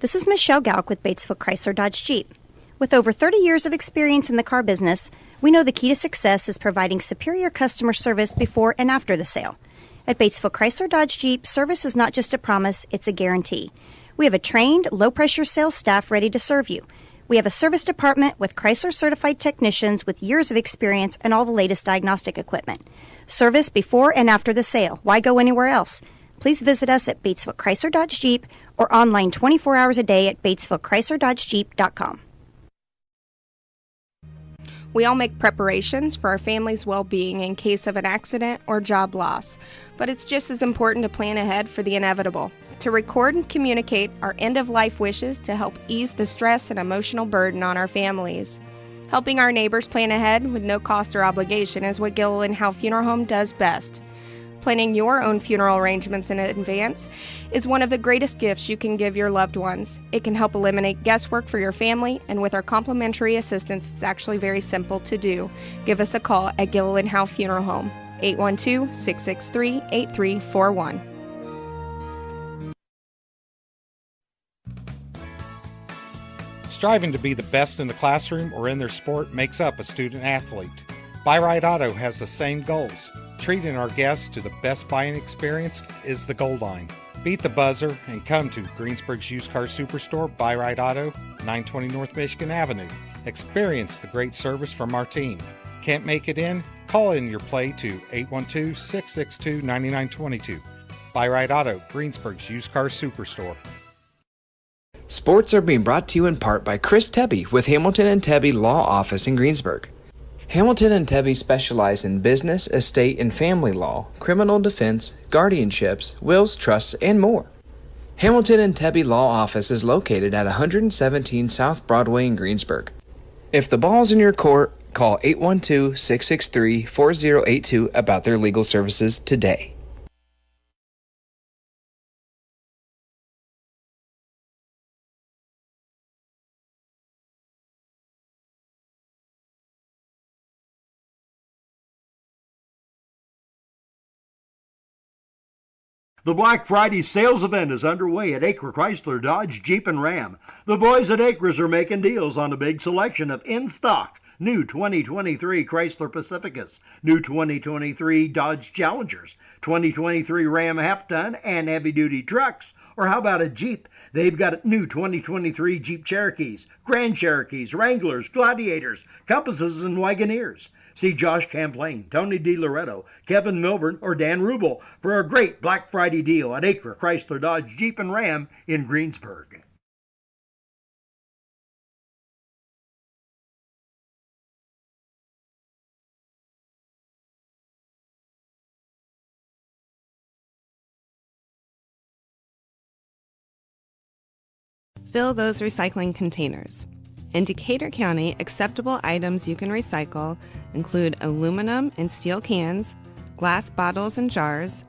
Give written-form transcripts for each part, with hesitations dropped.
This is Michelle Galk with Batesville Chrysler Dodge Jeep. With over 30 years of experience in the car business, we know the key to success is providing superior customer service before and after the sale. At Batesville Chrysler Dodge Jeep, service is not just a promise, it's a guarantee. We have a trained, low-pressure sales staff ready to serve you. We have a service department with Chrysler-certified technicians with years of experience and all the latest diagnostic equipment. Service before and after the sale. Why go anywhere else? Please visit us at Batesville Chrysler Dodge Jeep or online 24 hours a day at BatesvilleChryslerDodgeJeep.com. We all make preparations for our family's well-being in case of an accident or job loss, but it's just as important to plan ahead for the inevitable, to record and communicate our end-of-life wishes to help ease the stress and emotional burden on our families. Helping our neighbors plan ahead with no cost or obligation is what Gilliland Howe Funeral Home does best. Planning your own funeral arrangements in advance is one of the greatest gifts you can give your loved ones. It can help eliminate guesswork for your family, and with our complimentary assistance, it's actually very simple to do. Give us a call at Gilliland Howe Funeral Home, 812-663-8341. Striving to be the best in the classroom or in their sport makes up a student athlete. Buy Right Auto has the same goals. Treating our guests to the best buying experience is the goal line. Beat the buzzer and come to Greensburg's Used Car Superstore, Buy Right Auto, 920 North Michigan Avenue. Experience the great service from our team. Can't make it in? Call in your play to 812-662-9922. Buy Right Auto, Greensburg's Used Car Superstore. Sports are being brought to you in part by Chris Tebby with Hamilton and Tebby Law Office in Greensburg. Hamilton and Tebby specialize in business, estate, and family law, criminal defense, guardianships, wills, trusts, and more. Hamilton and Tebby Law Office is located at 117 South Broadway in Greensburg. If the ball's in your court, call 812-663-4082 about their legal services today. The Black Friday sales event is underway at Acre Chrysler Dodge Jeep and Ram. The boys at Acres are making deals on a big selection of in-stock new 2023 Chrysler Pacificas, new 2023 Dodge Challengers, 2023 Ram half-ton and heavy-duty trucks. Or how about a Jeep? They've got new 2023 Jeep Cherokees, Grand Cherokees, Wranglers, Gladiators, Compasses, and Wagoneers. See Josh Camplain, Tony DiLoretto, Kevin Milburn, or Dan Rubel for a great Black Friday deal at Acre Chrysler Dodge Jeep and Ram in Greensburg. Fill those recycling containers. In Decatur County, acceptable items you can recycle include aluminum and steel cans, glass bottles and jars,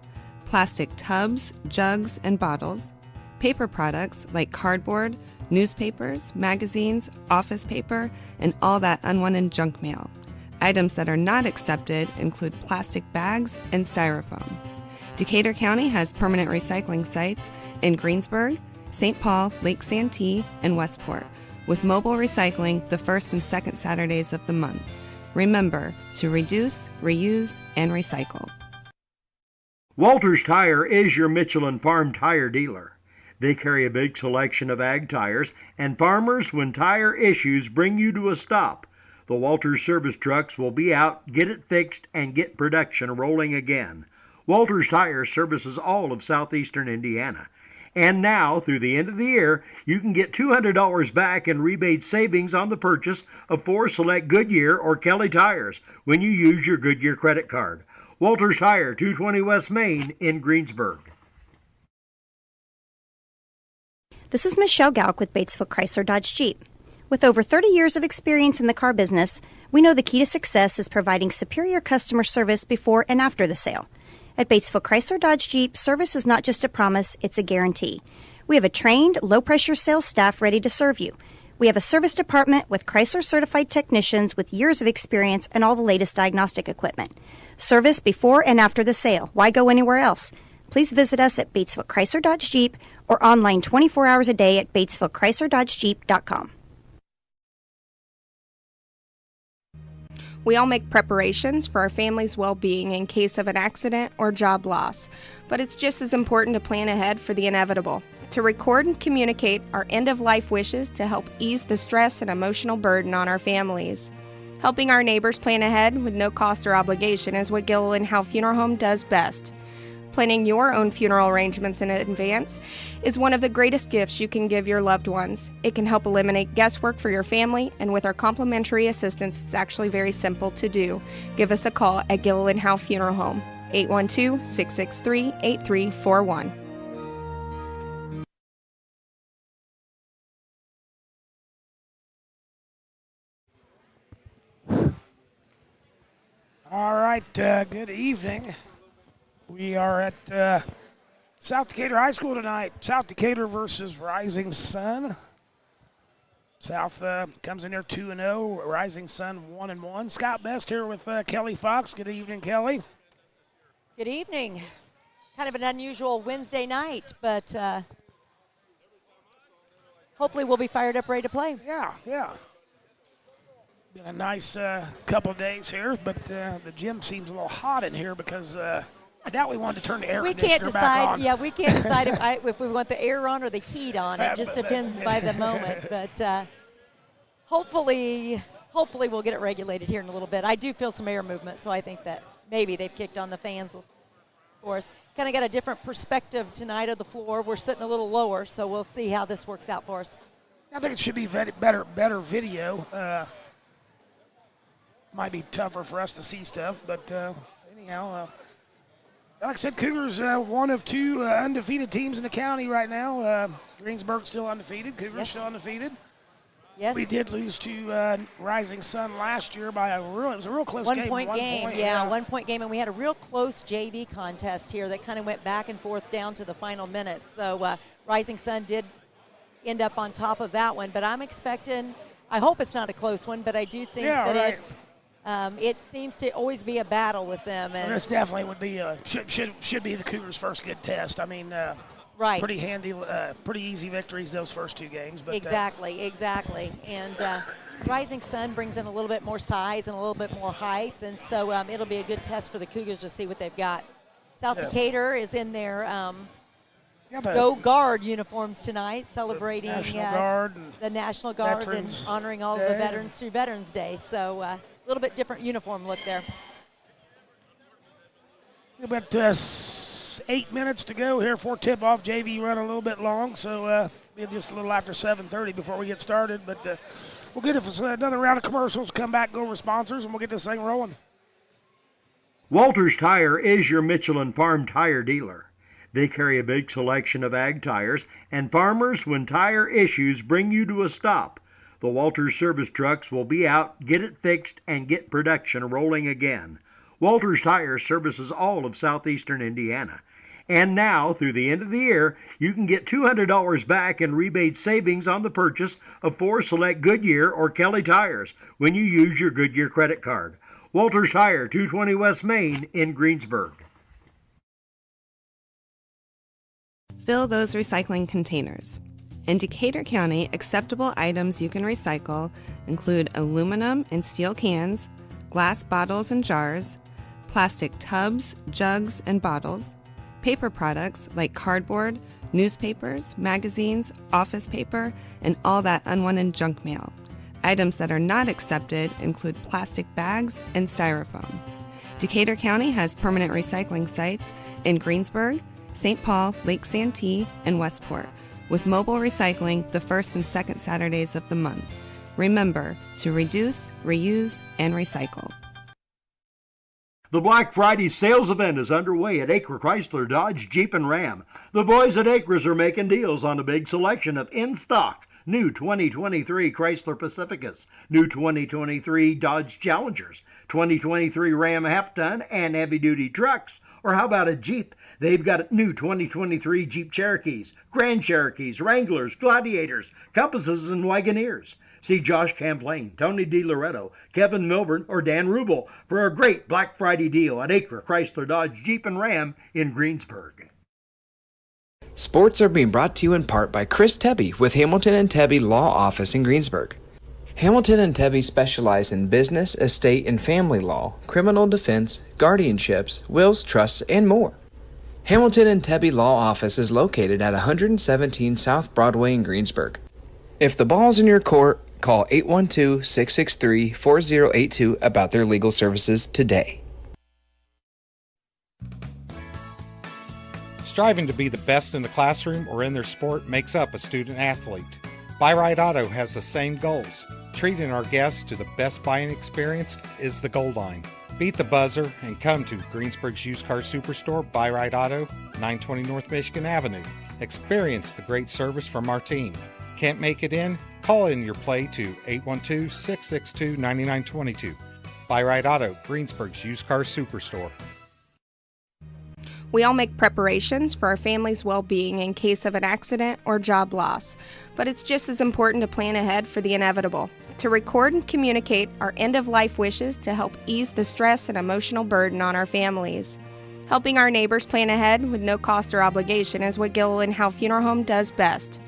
plastic tubs, jugs, and bottles, paper products like cardboard, newspapers, magazines, office paper, and all that unwanted junk mail. Items that are not accepted include plastic bags and styrofoam. Decatur County has permanent recycling sites in Greensburg, St. Paul, Lake Santee, and Westport, with mobile recycling the first and second Saturdays of the month. Remember to reduce, reuse, and recycle. Walters Tire is your Michelin Farm tire dealer. They carry a big selection of ag tires, and farmers, when tire issues bring you to a stop, the Walters service trucks will be out, get it fixed, and get production rolling again. Walters Tire services all of southeastern Indiana. And now, through the end of the year, you can get $200 back in rebate savings on the purchase of 4 select Goodyear or Kelly tires when you use your Goodyear credit card. Walters Tire, 220 West Main in Greensburg. This is Michelle Galk with Batesville Chrysler Dodge Jeep. With over 30 years of experience in the car business, we know the key to success is providing superior customer service before and after the sale. At Batesville Chrysler Dodge Jeep, service is not just a promise, it's a guarantee. We have a trained, low-pressure sales staff ready to serve you. We have a service department with Chrysler-certified technicians with years of experience and all the latest diagnostic equipment. Service before and after the sale. Why go anywhere else? please visit us at Batesville Chrysler Dodge Jeep or online 24 hours a day at BatesvilleChryslerDodgeJeep.com. We all make preparations for our family's well-being in case of an accident or job loss, but it's just as important to plan ahead for the inevitable, to record and communicate our end-of-life wishes to help ease the stress and emotional burden on our families. Helping our neighbors plan ahead with no cost or obligation is what Gilliland Howe Funeral Home does best. Planning your own funeral arrangements in advance is one of the greatest gifts you can give your loved ones. It can help eliminate guesswork for your family, and with our complimentary assistance, it's actually very simple to do. Give us a call at Gilliland Howe Funeral Home, 812-663-8341. All right, good evening. We are at South Decatur High School tonight. South Decatur versus Rising Sun. South comes in there 2-0. Rising Sun 1-1. Scott Best here with Kelly Fox. Good evening, Kelly. Good evening. Kind of an unusual Wednesday night, but hopefully we'll be fired up, ready to play. Yeah. Been a nice couple of days here, but the gym seems a little hot in here because I doubt we wanted to turn the air conditioner back on. Yeah, we can't decide if we want the air on or the heat on. It just depends by the moment. But hopefully we'll get it regulated here in a little bit. I do feel some air movement, so I think that maybe they've kicked on the fans for us. Kind of got a different perspective tonight of the floor. We're sitting a little lower, so we'll see how this works out for us. I think it should be better video. Might be tougher for us to see stuff, but anyhow. Like I said, Cougars one of two undefeated teams in the county right now. Greensburg still undefeated. Cougars still undefeated. Yes. We did lose to Rising Sun last year by it was a real close game. 1 point game, yeah, 1 point game. And we had a real close JV contest here that kind of went back and forth down to the final minutes. So Rising Sun did end up on top of that one. But I'm expecting, I hope it's not a close one, but I do think it seems to always be a battle with them. And this definitely would be should be the Cougars' first good test. I mean, pretty handy, pretty easy victories those first two games. But exactly. And Rising Sun brings in a little bit more size and a little bit more height, and so it'll be a good test for the Cougars to see what they've got. South Decatur is in their Go Guard uniforms tonight, celebrating the National Guard and honoring all of the veterans through Veterans Day. So a little bit different uniform look there. About 8 minutes to go here for tip-off. JV run a little bit long, so be just a little after 7:30 before we get started. But we'll get another round of commercials, come back, go over sponsors, and we'll get this thing rolling. Walters Tire is your Michelin Farm tire dealer. They carry a big selection of ag tires, and farmers, when tire issues bring you to a stop, the Walters service trucks will be out, get it fixed, and get production rolling again. Walters Tire services all of southeastern Indiana. And now, through the end of the year, you can get $200 back in rebate savings on the purchase of 4 select Goodyear or Kelly tires when you use your Goodyear credit card. Walters Tire, 220 West Main in Greensburg. Fill those recycling containers. In Decatur County, acceptable items you can recycle include aluminum and steel cans, glass bottles and jars, plastic tubs, jugs, and bottles, paper products like cardboard, newspapers, magazines, office paper, and all that unwanted junk mail. Items that are not accepted include plastic bags and styrofoam. Decatur County has permanent recycling sites in Greensburg, St. Paul, Lake Santee, and Westport, with mobile recycling the first and second Saturdays of the month. Remember to reduce, reuse, and recycle. The Black Friday sales event is underway at Acre Chrysler Dodge Jeep and Ram. The boys at Acres are making deals on a big selection of in-stock new 2023 Chrysler Pacificas, new 2023 Dodge Challengers, 2023 Ram half-ton and heavy-duty trucks. Or how about a Jeep? They've got new 2023 Jeep Cherokees, Grand Cherokees, Wranglers, Gladiators, Compasses, and Wagoneers. See Josh Champlain, Tony DiLoretto, Kevin Milburn, or Dan Rubel for a great Black Friday deal at Acre Chrysler Dodge Jeep and Ram in Greensburg. Sports are being brought to you in part by Chris Tebby with Hamilton and Tebby Law Office in Greensburg. Hamilton and Tebby specialize in business, estate, and family law, criminal defense, guardianships, wills, trusts, and more. Hamilton and Tebby Law Office is located at 117 South Broadway in Greensburg. If the ball's in your court, call 812-663-4082 about their legal services today. Striving to be the best in the classroom or in their sport makes up a student athlete. Buy-Right Auto has the same goals. Treating our guests to the best buying experience is the goal line. Beat the buzzer and come to Greensburg's Used Car Superstore, Buy-Right Auto, 920 North Michigan Avenue. Experience the great service from our team. Can't make it in? Call in your play to 812-662-9922. Buy-Right Auto, Greensburg's Used Car Superstore. We all make preparations for our family's well-being in case of an accident or job loss, but it's just as important to plan ahead for the inevitable, to record and communicate our end-of-life wishes to help ease the stress and emotional burden on our families. Helping our neighbors plan ahead with no cost or obligation is what Gilliland Howe Funeral Home does best.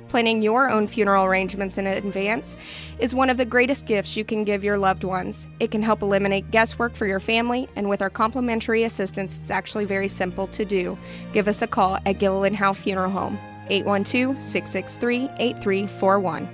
Planning your own funeral arrangements in advance is one of the greatest gifts you can give your loved ones. It can help eliminate guesswork for your family, and with our complimentary assistance, it's actually very simple to do. Give us a call at Gilliland Howe Funeral Home, 812-663-8341.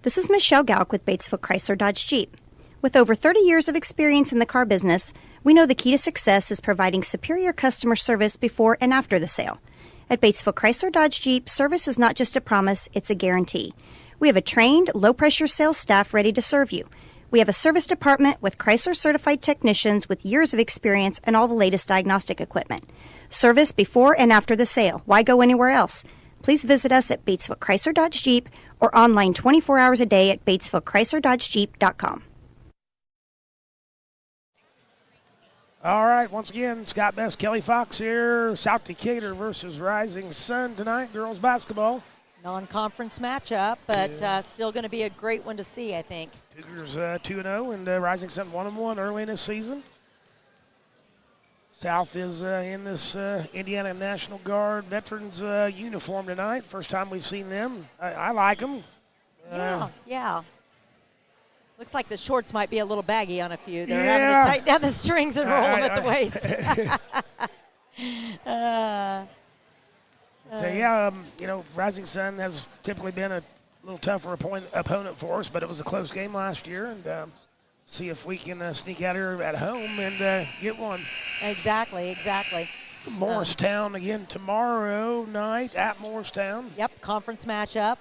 This is Michelle Galk with Batesville Chrysler Dodge Jeep. With over 30 years of experience in the car business, we know the key to success is providing superior customer service before and after the sale. At Batesville Chrysler Dodge Jeep, service is not just a promise, it's a guarantee. We have a trained, low-pressure sales staff ready to serve you. We have a service department with Chrysler-certified technicians with years of experience and all the latest diagnostic equipment. Service before and after the sale. Why go anywhere else? Please visit us at Batesville Chrysler Dodge Jeep or online 24 hours a day at BatesvilleChryslerDodgeJeep.com. All right, once again, Scott Best, Kelly Fox here. South Decatur versus Rising Sun tonight, girls basketball. Non-conference matchup, but still going to be a great one to see, I think. Cougars 2-0 and Rising Sun 1-1 early in this season. South is in this Indiana National Guard veterans uniform tonight. First time we've seen them. I like them. Yeah. Looks like the shorts might be a little baggy on a few. They're having to tighten down the strings and roll them at the waist. Rising Sun has typically been a little tougher opponent for us, but it was a close game last year, and see if we can sneak out here at home and get one. Exactly. Morristown again tomorrow night at Morristown. Yep, conference matchup.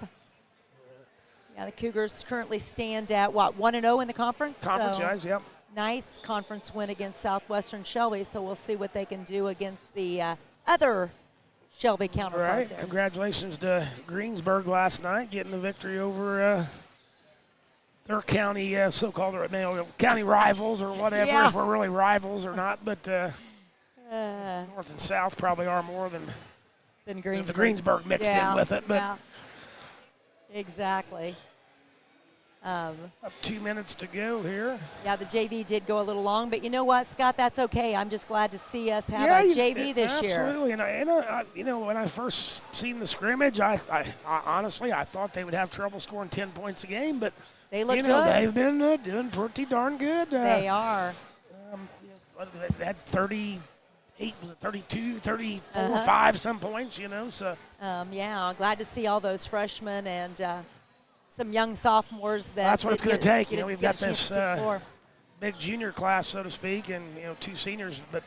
Yeah, the Cougars currently stand at, 1-0 in the conference? Conference, yep. Nice conference win against Southwestern Shelby, so we'll see what they can do against the other Shelby counterpart. Right. There. Congratulations to Greensburg last night, getting the victory over their county, so-called county rivals or whatever, if we're really rivals or not. But North and South probably are more than Greensburg. The Greensburg mixed in with it. But exactly. Up 2 minutes to go here. Yeah, the JV did go a little long, but you know what, Scott? That's okay. I'm just glad to see us have a JV this year. Absolutely. And when I first seen the scrimmage, I honestly thought they would have trouble scoring 10 points a game, but they look good. They've been doing pretty darn good. They are. They had 38, was it 32, 34, 5 some points, so. I'm glad to see all those freshmen and some young sophomores that's what it's going to take. We've got this big junior class, so to speak, and 2 seniors, but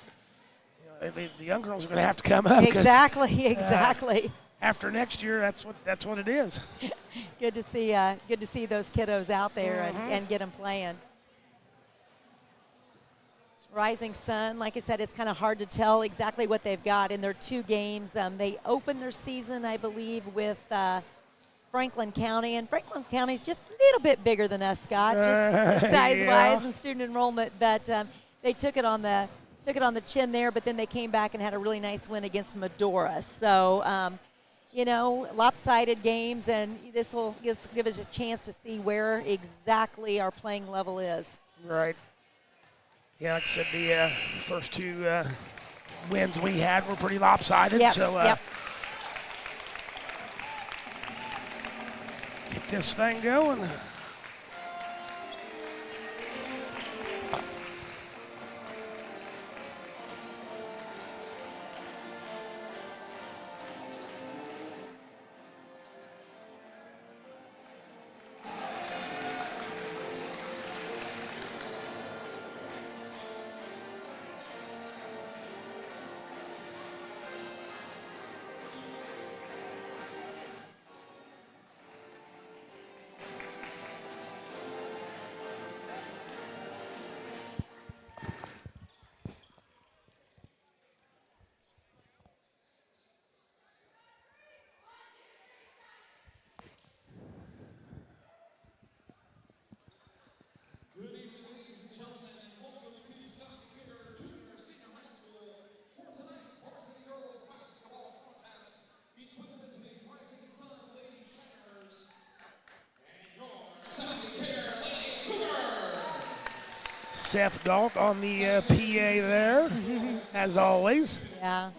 the young girls are going to have to come up. Exactly. After next year, that's what it is. Good to see those kiddos out there and get them playing. Rising Sun, like I said, it's kind of hard to tell exactly what they've got in their 2 games. They opened their season, I believe, with Franklin County, and Franklin County is just a little bit bigger than us, Scott, just size-wise and student enrollment. But they took it on the chin there. But then they came back and had a really nice win against Medora. So, lopsided games, and this will give us a chance to see where exactly our playing level is. Right. Yeah, like I said, the first 2 wins we had were pretty lopsided. Yep, So yep. get this thing going. Seth Galt on the PA there, as always. Yeah.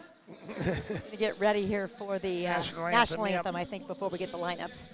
Going to get ready here for the National national anthem, anthem, yep. I think, before we get the lineups.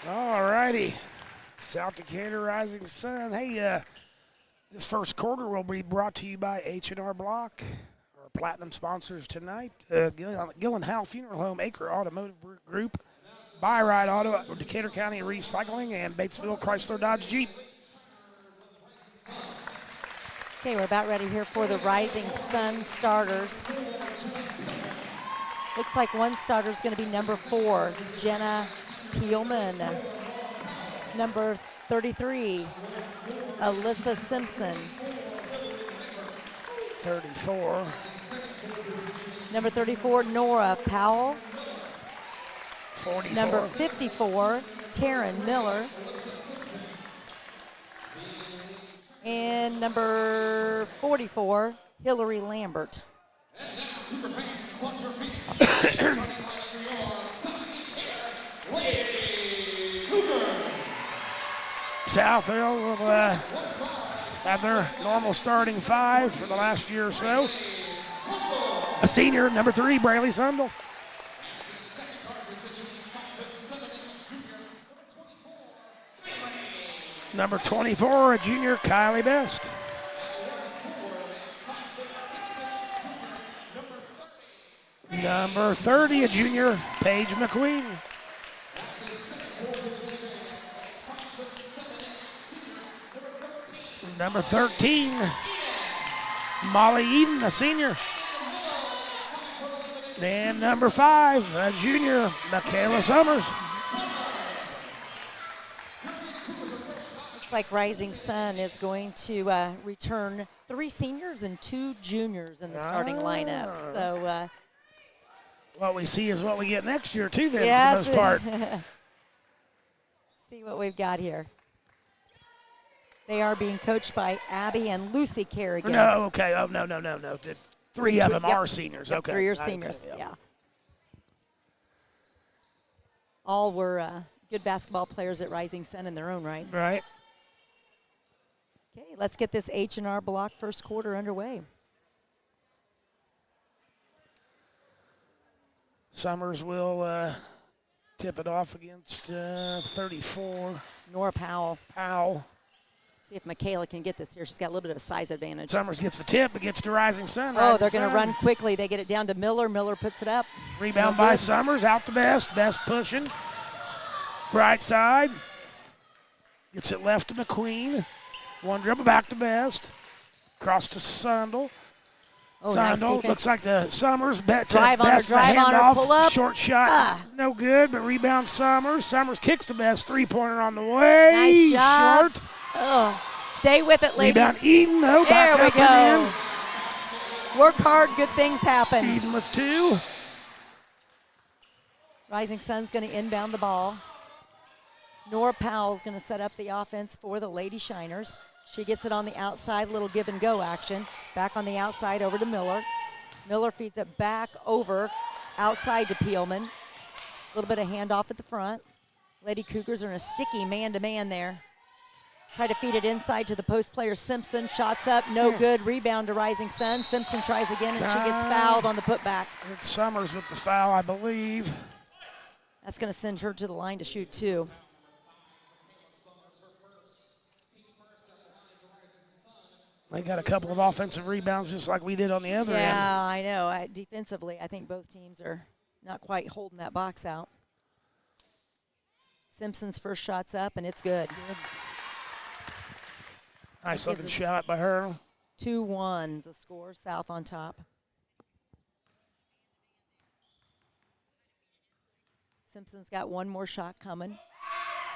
All righty. South Decatur Rising Sun. Hey, this first quarter will be brought to you by H&R Block, our platinum sponsors tonight. Gillenhow Funeral Home, Acre Automotive Group, Buy Ride Auto, Decatur County Recycling, and Batesville Chrysler Dodge Jeep. Okay, we're about ready here for the Rising Sun starters. Looks like one starter is going to be number 4, Jenna Peelman. Number 33, Alyssa Simpson. 34. Number 34, Nora Powell. 44. Number 54, Taryn Miller. And number 44, Hillary Lambert. Southfield will have their normal starting 5 for the last year or so. A senior, number 3, Brayley Sundell. Number 24, a junior, Kylie Best. Number 30, a junior, Paige McQueen. Number 13, Molly Eden, a senior. And number 5, a junior, Michaela Summers. Looks like Rising Sun is going to return 3 seniors and 2 juniors in the starting lineup. So what we see is what we get next year, too, then, yeah, for the most part. See what we've got here. They are being coached by Abby and Lucy Kerrigan. No, okay. Oh, no. The 3 of them are seniors. Yep, Okay. 3 are seniors, Okay, yeah. All were good basketball players at Rising Sun in their own right. Right. Okay, let's get this H&R Block first quarter underway. Summers will tip it off against 34. Nora Powell. Powell. See if Michaela can get this here. She's got a little bit of a size advantage. Summers gets the tip, but gets to Rising Sun. Oh, they're going to run quickly. They get it down to Miller. Miller puts it up. Rebound by Summers, out to Best. Best pushing. Right side. Gets it left to McQueen. One dribble back to Best. Cross to Sundel. Oh, nice Sundel defense. looks like the Summers. Drive on her, Best, drive on her, handoff, pull up. short shot, no good, but rebound Summers. Summers kicks to Best. Three-pointer on the way. Nice job. Short. Oh, stay with it, ladies. Rebound Eden, though. There Back we up go. and Work hard, good things happen. in. Eden with 2. Rising Sun's going to inbound the ball. Nora Powell's going to set up the offense for the Lady Shiners. She gets it on the outside, little give and go action. Back on the outside over to Miller. Miller feeds it back over outside to Peelman. A little bit of handoff at the front. Lady Cougars are in a sticky man-to-man there. Try to feed it inside to the post player Simpson. Shots up, no good. Rebound to Rising Sun. Simpson tries again, and she gets fouled on the putback. It's Summers with the foul, I believe. That's going to send her to the line to shoot 2. They got a couple of offensive rebounds just like we did on the other end. Yeah, I know. Defensively, I think both teams are not quite holding that box out. Simpson's first shot's up, and it's good. Nice looking shot by her. 2-1's a score, South on top. Simpson's got one more shot coming.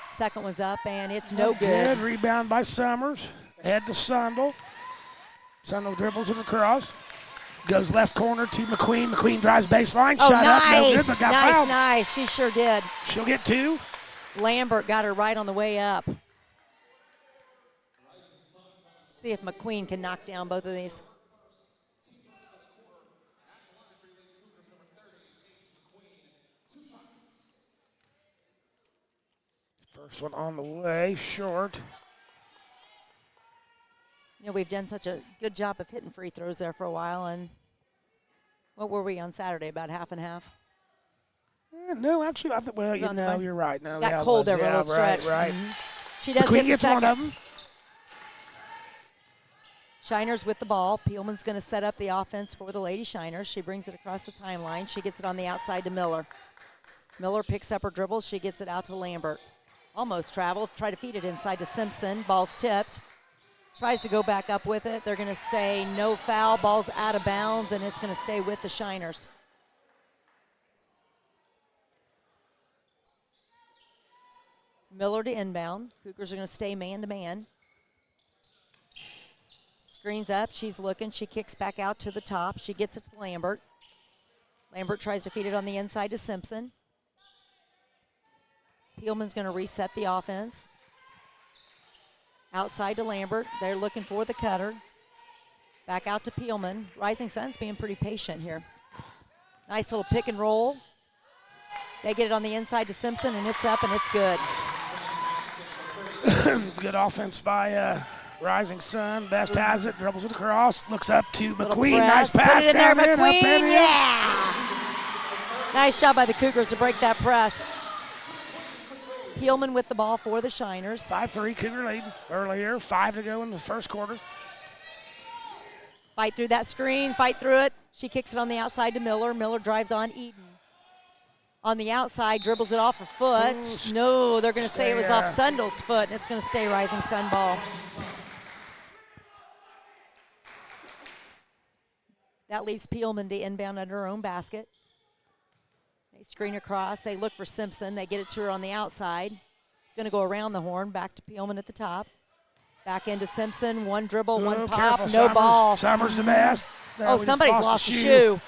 Second one's up, and it's no good. Rebound by Summers. Head to Sundel. Sundel dribbles it across. Goes left corner to McQueen. McQueen drives baseline. Oh, Shot nice. up. No good, but got fouled. Nice. She sure did. She'll get 2. Lambert got her right on the way up. See if McQueen can knock down both of these. First one on the way, short. You know, we've done such a good job of hitting free throws there for a while, and what were we on Saturday, about half and half? No, actually, I think, well, you know, you're right. No, got yeah, cold there for a yeah, little stretch. Right. She does McQueen hit the gets second. one of them. Shiners with the ball. Peelman's going to set up the offense for the Lady Shiners. She brings it across the timeline. She gets it on the outside to Miller. Miller picks up her dribble. She gets it out to Lambert. Almost traveled. Try to feed it inside to Simpson. Ball's tipped. Tries to go back up with it. They're going to say no foul. Ball's out of bounds, and it's going to stay with the Shiners. Miller to inbound. Cougars are going to stay man-to-man. Screens up. She's looking. She kicks back out to the top. She gets it to Lambert. Lambert tries to feed it on the inside to Simpson. Peelman's going to reset the offense. Outside to Lambert. They're looking for the cutter. Back out to Peelman. Rising Sun's being pretty patient here. Nice little pick and roll. They get it on the inside to Simpson, and it's up, and it's good. It's good offense by Rising Sun. Best has it, dribbles it across, looks up to McQueen. Nice pass Put it in there, down in, up McQueen. and in. Yeah. Nice job by the Cougars to break that press. Peelman with the ball for the Shiners. 5-3 Cougar lead earlier. 5 to go in the first quarter. Fight through that screen, fight through it. She kicks it on the outside to Miller. Miller drives on Eden. On the outside, dribbles it off her foot. Ooh, No, they're going to say it was stay, off Sundle's foot, and it's going to stay Rising Sun ball. That leaves Peelman to inbound under her own basket. They screen across. They look for Simpson. They get it to her on the outside. It's going to go around the horn. Back to Peelman at the top. Back into Simpson. One dribble, one pop, careful, no Summers. ball. Summers to pass. Oh, We just somebody's lost a shoe.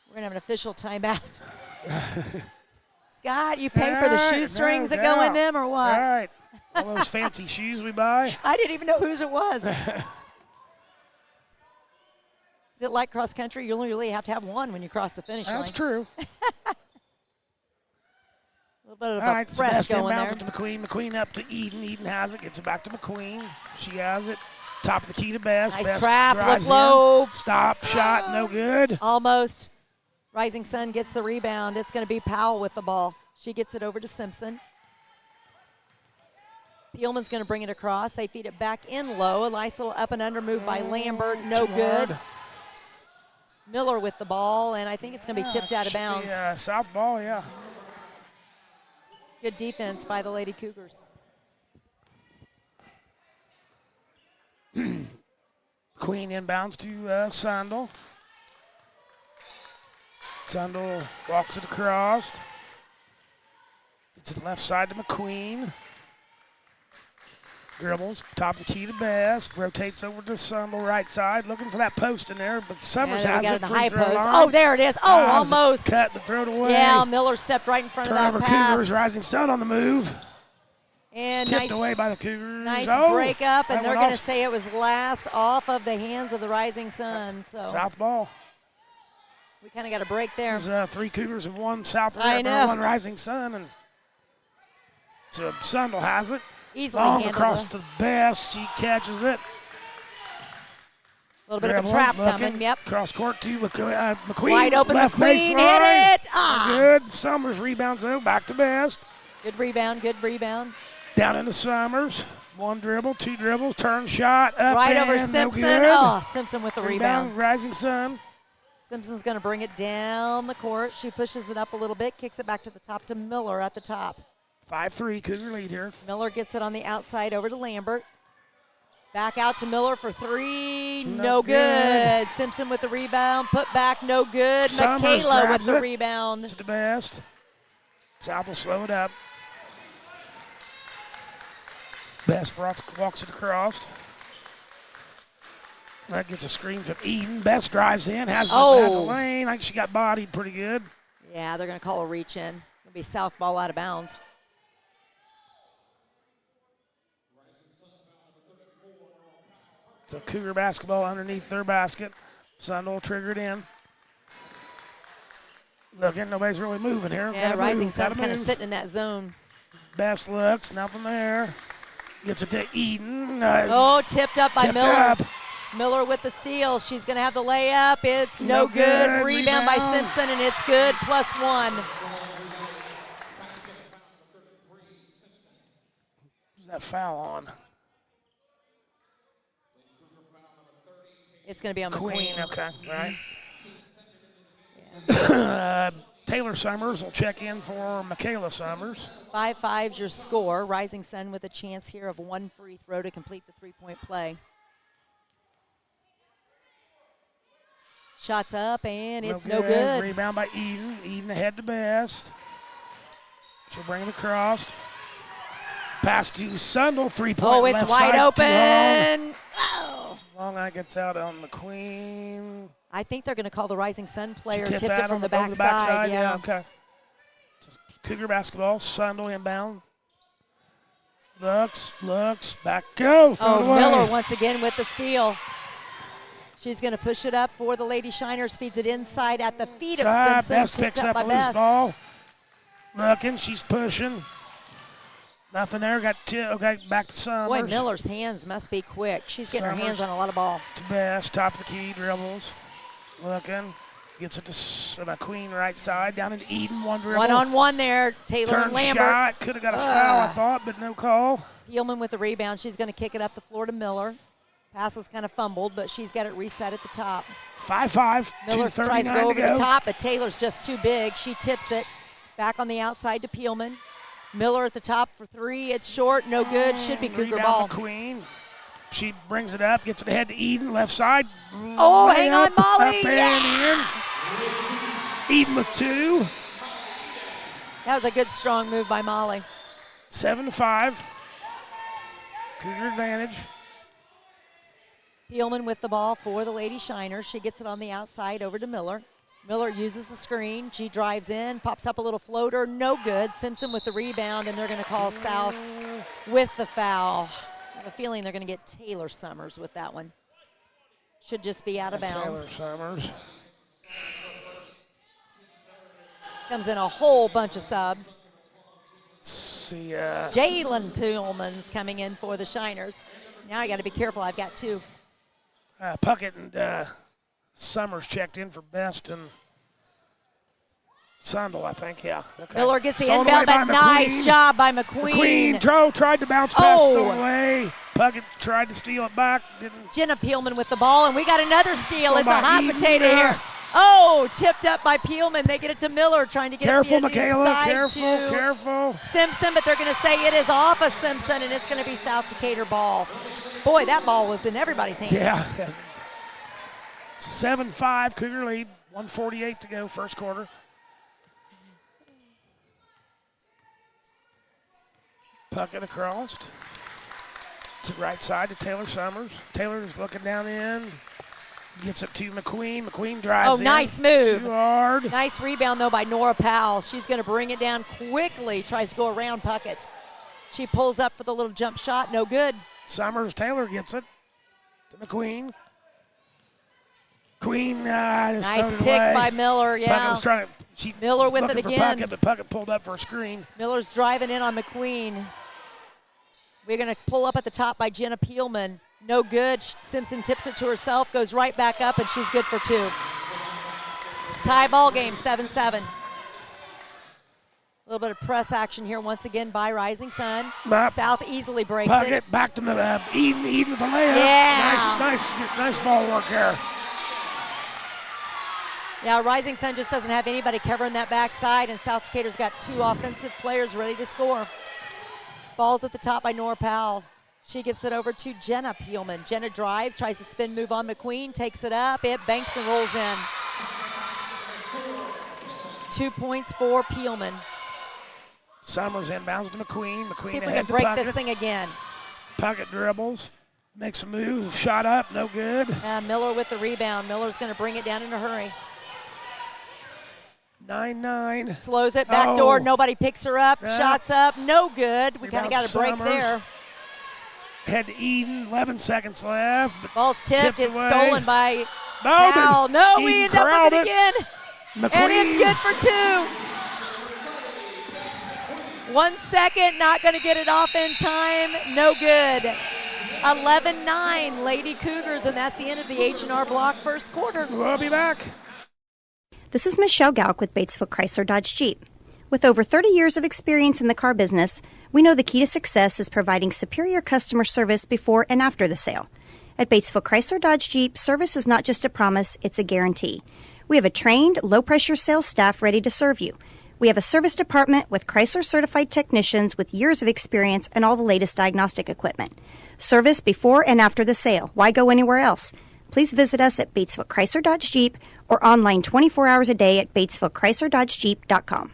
We're going to have an official timeout. Scott, you pay for the shoestrings that go in them or what? All right. All those fancy shoes we buy. I didn't even know whose it was. Is it like cross country? You only really have to have one when you cross the finish line. That's true. A little bit of All a right, press Sebastian going there. bounces to McQueen. McQueen up to Eden. Eden has it. Gets it back to McQueen. She has it. Top of the key to Best. Nice Best trap. Look drives low. in. Stop. Shot. No good. Almost. Rising Sun gets the rebound. It's going to be Powell with the ball. She gets it over to Simpson. Peelman's going to bring it across. They feed it back in low. A nice little up and under move by Lambert. No Too good. hard. Miller with the ball, and I think it's going to be tipped out of bounds. Yeah, south ball, yeah. Good defense by the Lady Cougars. Queen inbounds to Sandel. Sandel walks it across. It's to the left side to McQueen. Dribbles, top of the key to Best. Rotates over to Sandel, right side, looking for that post in there, but Summers Yeah, has we got it. the Free high throw post. line. Oh, there it is. Oh, Has it almost. Cut to throw it away. Yeah, Miller stepped right in front Turnover of that pass. Cougars, Rising Sun on the move. And Tipped nice, away by the Cougars. nice Oh, break up, and that they're went going to off say it was last off of the hands of the Rising Sun. So South ball. we kind of got a break there. There's 3 Cougars and 1 South I River, know. 1 Rising Sun, and so Sundel has it. Easily Long handled. across A to the Best. She catches it. little bit of a Dribbling, trap looking, coming. Yep. Cross court to McQueen. Wide open. Left McQueen baseline. hit it. Ah. Good. Summers rebounds though. Back to Best. Good rebound. Good rebound. Down into Summers. 1 dribble, 2 dribbles. Turn shot. Up Right and over no Simpson. good. Oh, Simpson with the rebound. Rising Sun. Simpson's going to bring it down the court. She pushes it up a little bit, kicks it back to the top to Miller at the top. 5-3 Cougar lead here. Miller gets it on the outside over to Lambert. Back out to Miller for 3. No No good. good. Simpson with the rebound. Put back. No good. Summers Michaela with grabs the it. rebound. To the Best. South will slow it up. Best walks it across. That gets a screen from Eden. Best drives in, has a lane. I think she got bodied pretty good. Yeah, they're going to call a reach in. It'll be south ball out of bounds. So Cougar basketball underneath their basket. Sundel triggered in. Looking, nobody's really moving here. Yeah, Gotta Rising move, Sun's gotta kind of move. sitting in that zone. Best looks, nothing there. Gets it to Eden. Oh, tipped up by Tipped Miller. up. Miller with the steal. She's going to have the layup. It's no No good. good. Rebound by Rebound. Simpson, and it's good. +1. Who's that foul on? It's going to be on Queen, McQueen. okay, right. Yeah. Taylor Summers will check in for Michaela Summers. 5-5's your score. Rising Sun with a chance here of 1 free throw to complete the 3-point play. Shots up, and it's no good. Rebound by Eden. Eden ahead to Best. She'll bring it across. Pass to Sundel. 3-point Oh, it's left wide side, too open. Oh. long. That gets out on McQueen. I think they're going to call the Rising Sun player. She Tipped it that from on the over backside. Yeah, okay. Cougar basketball. Sundel inbound. Looks, back, go. Throw it away. Miller once again with the steal. She's going to push it up for the Lady Shiners. Feeds it inside at the feet of Simpson. Best Picked picks up by a loose Best. ball. Looking, she's pushing. Nothing there. Got okay, back to Summers. Boy, Miller's hands must be quick. She's getting her hands on a lot of ball. To Best, top of the key, dribbles. Looking, gets it to McQueen right side, down into Eden, 1 dribble. 1-on-1 there, Taylor Turn and Lambert. shot, could have got a foul, I thought, but no call. Heelman with the rebound. She's going to kick it up the floor to Miller. Pass was kind of fumbled, but she's got it reset at the top. 5-5, Miller 2:39 tries to go over go. the top, but Taylor's just too big. She tips it back on the outside to Peelman. Miller at the top for three. It's short, no good. Should be Cougar Rebound ball. McQueen. She brings it up, gets it ahead to Eden, left side. Oh, Lay hang up, on, Molly. Up and in. Eden with two. That was a good, strong move by Molly. 7-5. Cougar advantage. Peelman with the ball for the Lady Shiners. She gets it on the outside over to Miller. Miller uses the screen. She drives in, pops up a little floater. No good. Simpson with the rebound, and they're going to call South with the foul. I have a feeling they're going to get Taylor Summers with that one. Should just be out of bounds. Taylor Summers. Comes in a whole bunch of subs. See, Jalen Peelman's coming in for the Shiners. Now I got to be careful. I've got two. Puckett and Summers checked in for Best and Sundel, I think, yeah. Okay. Miller gets the Stolen inbound, away but by nice McQueen. job by McQueen. McQueen tried to bounce pass, Oh. stolen away. Puckett tried to steal it back, didn't. Jenna Peelman with the ball, and we got another steal. Stolen It's a by hot Eden. potato here. Oh, tipped up by Peelman. They get it to Miller, trying to get Careful, it to the Michaela, inside careful, to careful. Simpson, but they're going to say it is off of Simpson, and it's going to be South Decatur ball. Boy, that ball was in everybody's hands. Yeah. 7-5, Cougar lead, 1:48 to go, first quarter. Puckett across. To right side to Taylor Summers. Taylor's looking down in. Gets it to McQueen. McQueen drives in. Oh, nice move. Too hard. Nice rebound, though, by Nora Powell. She's going to bring it down quickly, tries to go around Puckett. She pulls up for the little jump shot, no good. Summers, Taylor gets it to McQueen. Queen just Nice thrown it pick away. by Miller, yeah. Puckett was trying to, Miller with it looking for again. Puckett, but Puckett pulled up for a screen. Miller's driving in on McQueen. We're going to pull up at the top by Jenna Peelman. No good. Simpson tips it to herself, goes right back up, and she's good for two. Tie ball game, 7-7. A little bit of press action here once again by Rising Sun. Map. South easily breaks Puckett it. back to Eden. Eden with a layup. Yeah. Nice ball work there. Now Rising Sun just doesn't have anybody covering that backside, and South Decatur's got two offensive players ready to score. Ball's at the top by Nora Powell. She gets it over to Jenna Peelman. Jenna drives, tries to spin move on McQueen, takes it up, it banks and rolls in. 2 points for Peelman. Summers inbounds to McQueen. McQueen See if we ahead can to break Puckett. this thing again. Puckett dribbles. Makes a move. Shot up. No good. Miller with the rebound. Miller's going to bring it down in a hurry. 9-9. Slows it, back door, Oh. nobody picks her up. Yeah. Shots up, no good. We kind of Rebound got a break Summers. there. Head to Eden. 11 seconds left. But Ball's tipped, it's away. stolen by No, Powell. No, we Eden end up corralled with it again. McQueen. And it's good for two. 1 second, not going to get it off in time. No good. 11-9, Lady Cougars, and that's the end of the H&R Block first quarter. We'll be back. This is Michelle Galk with Batesville Chrysler Dodge Jeep. With over 30 years of experience in the car business, we know the key to success is providing superior customer service before and after the sale. At Batesville Chrysler Dodge Jeep, service is not just a promise, it's a guarantee. We have a trained, low-pressure sales staff ready to serve you. We have a service department with Chrysler-certified technicians with years of experience and all the latest diagnostic equipment. Service before and after the sale. Why go anywhere else? Please visit us at Batesville Chrysler Dodge Jeep or online 24 hours a day at BatesvilleChryslerDodgeJeep.com.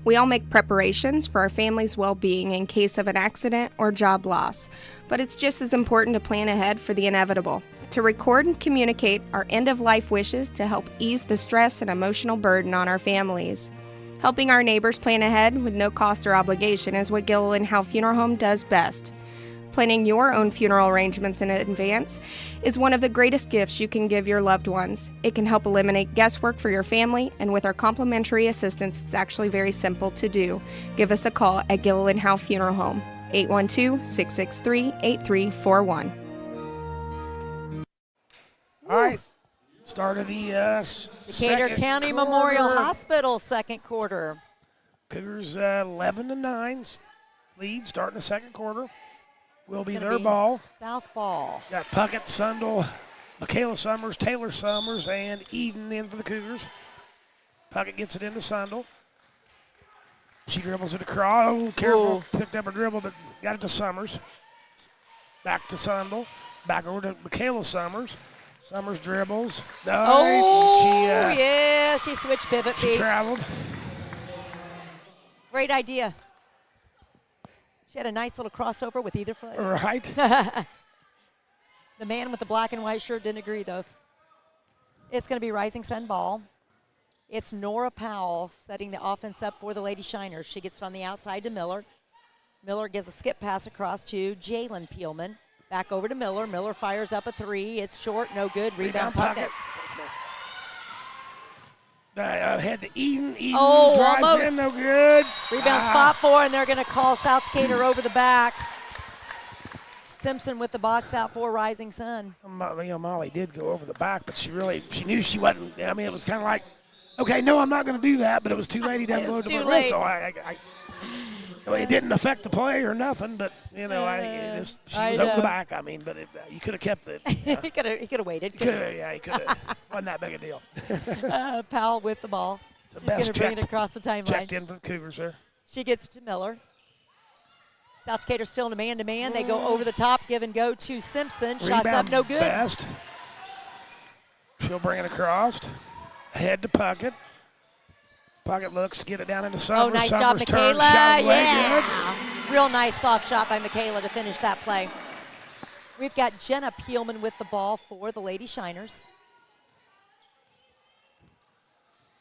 We all make preparations for our family's well-being in case of an accident or job loss, but it's just as important to plan ahead for the inevitable, to record and communicate our end-of-life wishes to help ease the stress and emotional burden on our families. Helping our neighbors plan ahead with no cost or obligation is what Gilliland Howe Funeral Home does best. Planning your own funeral arrangements in advance is one of the greatest gifts you can give your loved ones. It can help eliminate guesswork for your family, and with our complimentary assistance, it's actually very simple to do. Give us a call at Gilliland Howe Funeral Home, 812-663-8341. All right. Start of the Decatur second County quarter. Memorial Hospital, second quarter. Cougars 11-9 lead starting the second quarter will be Gonna their ball. South ball. Got Puckett, Sundle, Michaela Summers, Taylor Summers, and Eden in for the Cougars. Puckett gets it into Sundle. She dribbles it across. Oh, careful. Ooh. Picked up her dribble, but got it to Summers. Back to Sundle. Back over to Michaela Summers. Summers dribbles. Oh, she switched pivot. She traveled. Great idea. She had a nice little crossover with either foot. Right. The man with the black and white shirt didn't agree, though. It's going to be Rising Sun ball. It's Nora Powell setting the offense up for the Lady Shiners. She gets it on the outside to Miller. Miller gives a skip pass across to Jalen Peelman. Back over to Miller. Miller fires up a three. It's short, no good. Rebound Puckett. Head to Eden. Eden drives almost. in, no good. Rebound spot four, and they're going to call South Decatur over the back. Simpson with the box out for Rising Sun. Molly did go over the back, but she knew she wasn't. I mean, it was kind of like, okay, no, I'm not going to do that, but it was too late. He done below the wrist, so it didn't affect the play or nothing, but she was over the back. I mean, but you could have kept it. He could have waited. He could have. Wasn't that big a deal. Powell with the ball. She's going to bring it across the timeline. Checked in for the Cougars there. She gets it to Miller. South Decatur still in a man-to-man. They go over the top, give and go to Simpson. Shots Rebound up, no good. Best. She'll bring it across. Head to Puckett. Puckett looks to get it down into Summers. Oh, nice Summers job, Michaela. shot away, Yeah. Real nice soft shot by Michaela to finish that play. We've got Jenna Peelman with the ball for the Lady Shiners.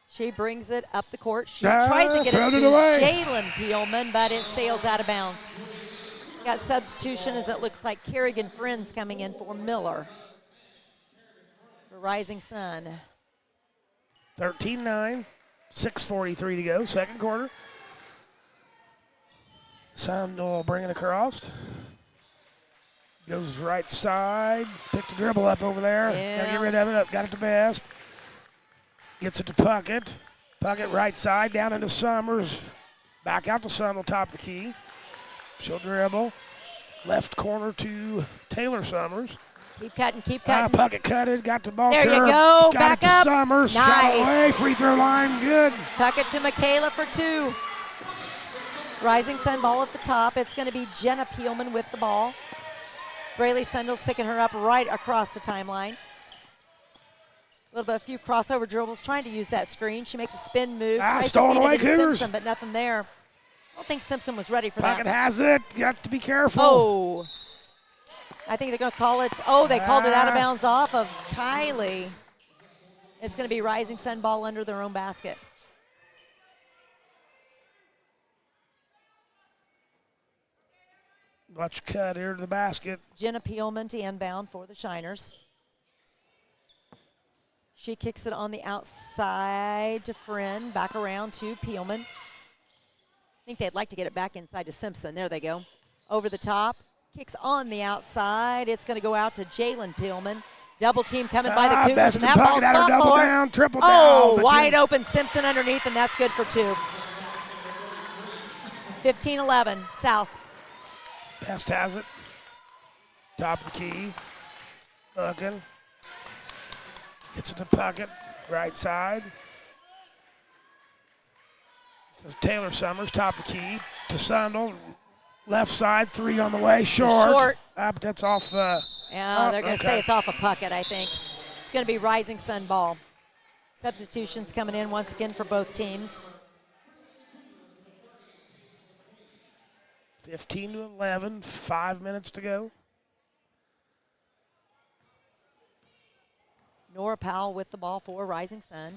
She brings it up the court. She tries to get it to Jalen Peelman, but it sails out of bounds. Got substitution as it looks like Kerrigan Friends coming in for Miller for Rising Sun. 13-9, 6:43 to go, second quarter. Sandel bringing it across. Goes right side, picked the dribble up over there. Yeah. Gotta get rid of it, got it to Best. Gets it to Puckett. Puckett right side, down into Summers. Back out to Sandel, top of the key. She'll dribble. Left corner to Taylor Summers. Keep cutting, keep cutting. Puckett cut it, got the ball. There you go, got back it to up. Summers, Nice. shot away, free throw line, good. Puckett to Michaela for two. Rising Sun ball at the top. It's going to be Jenna Peelman with the ball. Braylee Sundel's picking her up right across the timeline. A few crossover dribbles, trying to use that screen. She makes a spin move. Tries stolen to feed away, it into Cougars. Simpson, but nothing there. I don't think Simpson was ready for Puckett that. has it, you have to be careful. Oh. I think they're going to call it. Oh, they called it out of bounds off of Kylie. It's going to be Rising Sun ball under their own basket. Watch cut here to the basket. Jenna Peelman to inbound for the Shiners. She kicks it on the outside to Friend, back around to Peelman. I think they'd like to get it back inside to Simpson. There they go. Over the top, kicks on the outside. It's going to go out to Jalen Peelman. Double team coming by the Cougars, and that ball's double fought for. down, triple Oh, down. wide open Simpson underneath, and that's good for two. 15-11, South. Best has it. Top of the key. Looking. Gets it to Puckett. Right side. So Taylor Summers, top of the key. To Sundle. Left side, three on the way. Short. But that's off. Yeah, they're going to say it's off a Puckett, I think. It's going to be Rising Sun ball. Substitutions coming in once again for both teams. 15-11, 5 minutes to go. Nora Powell with the ball for Rising Sun.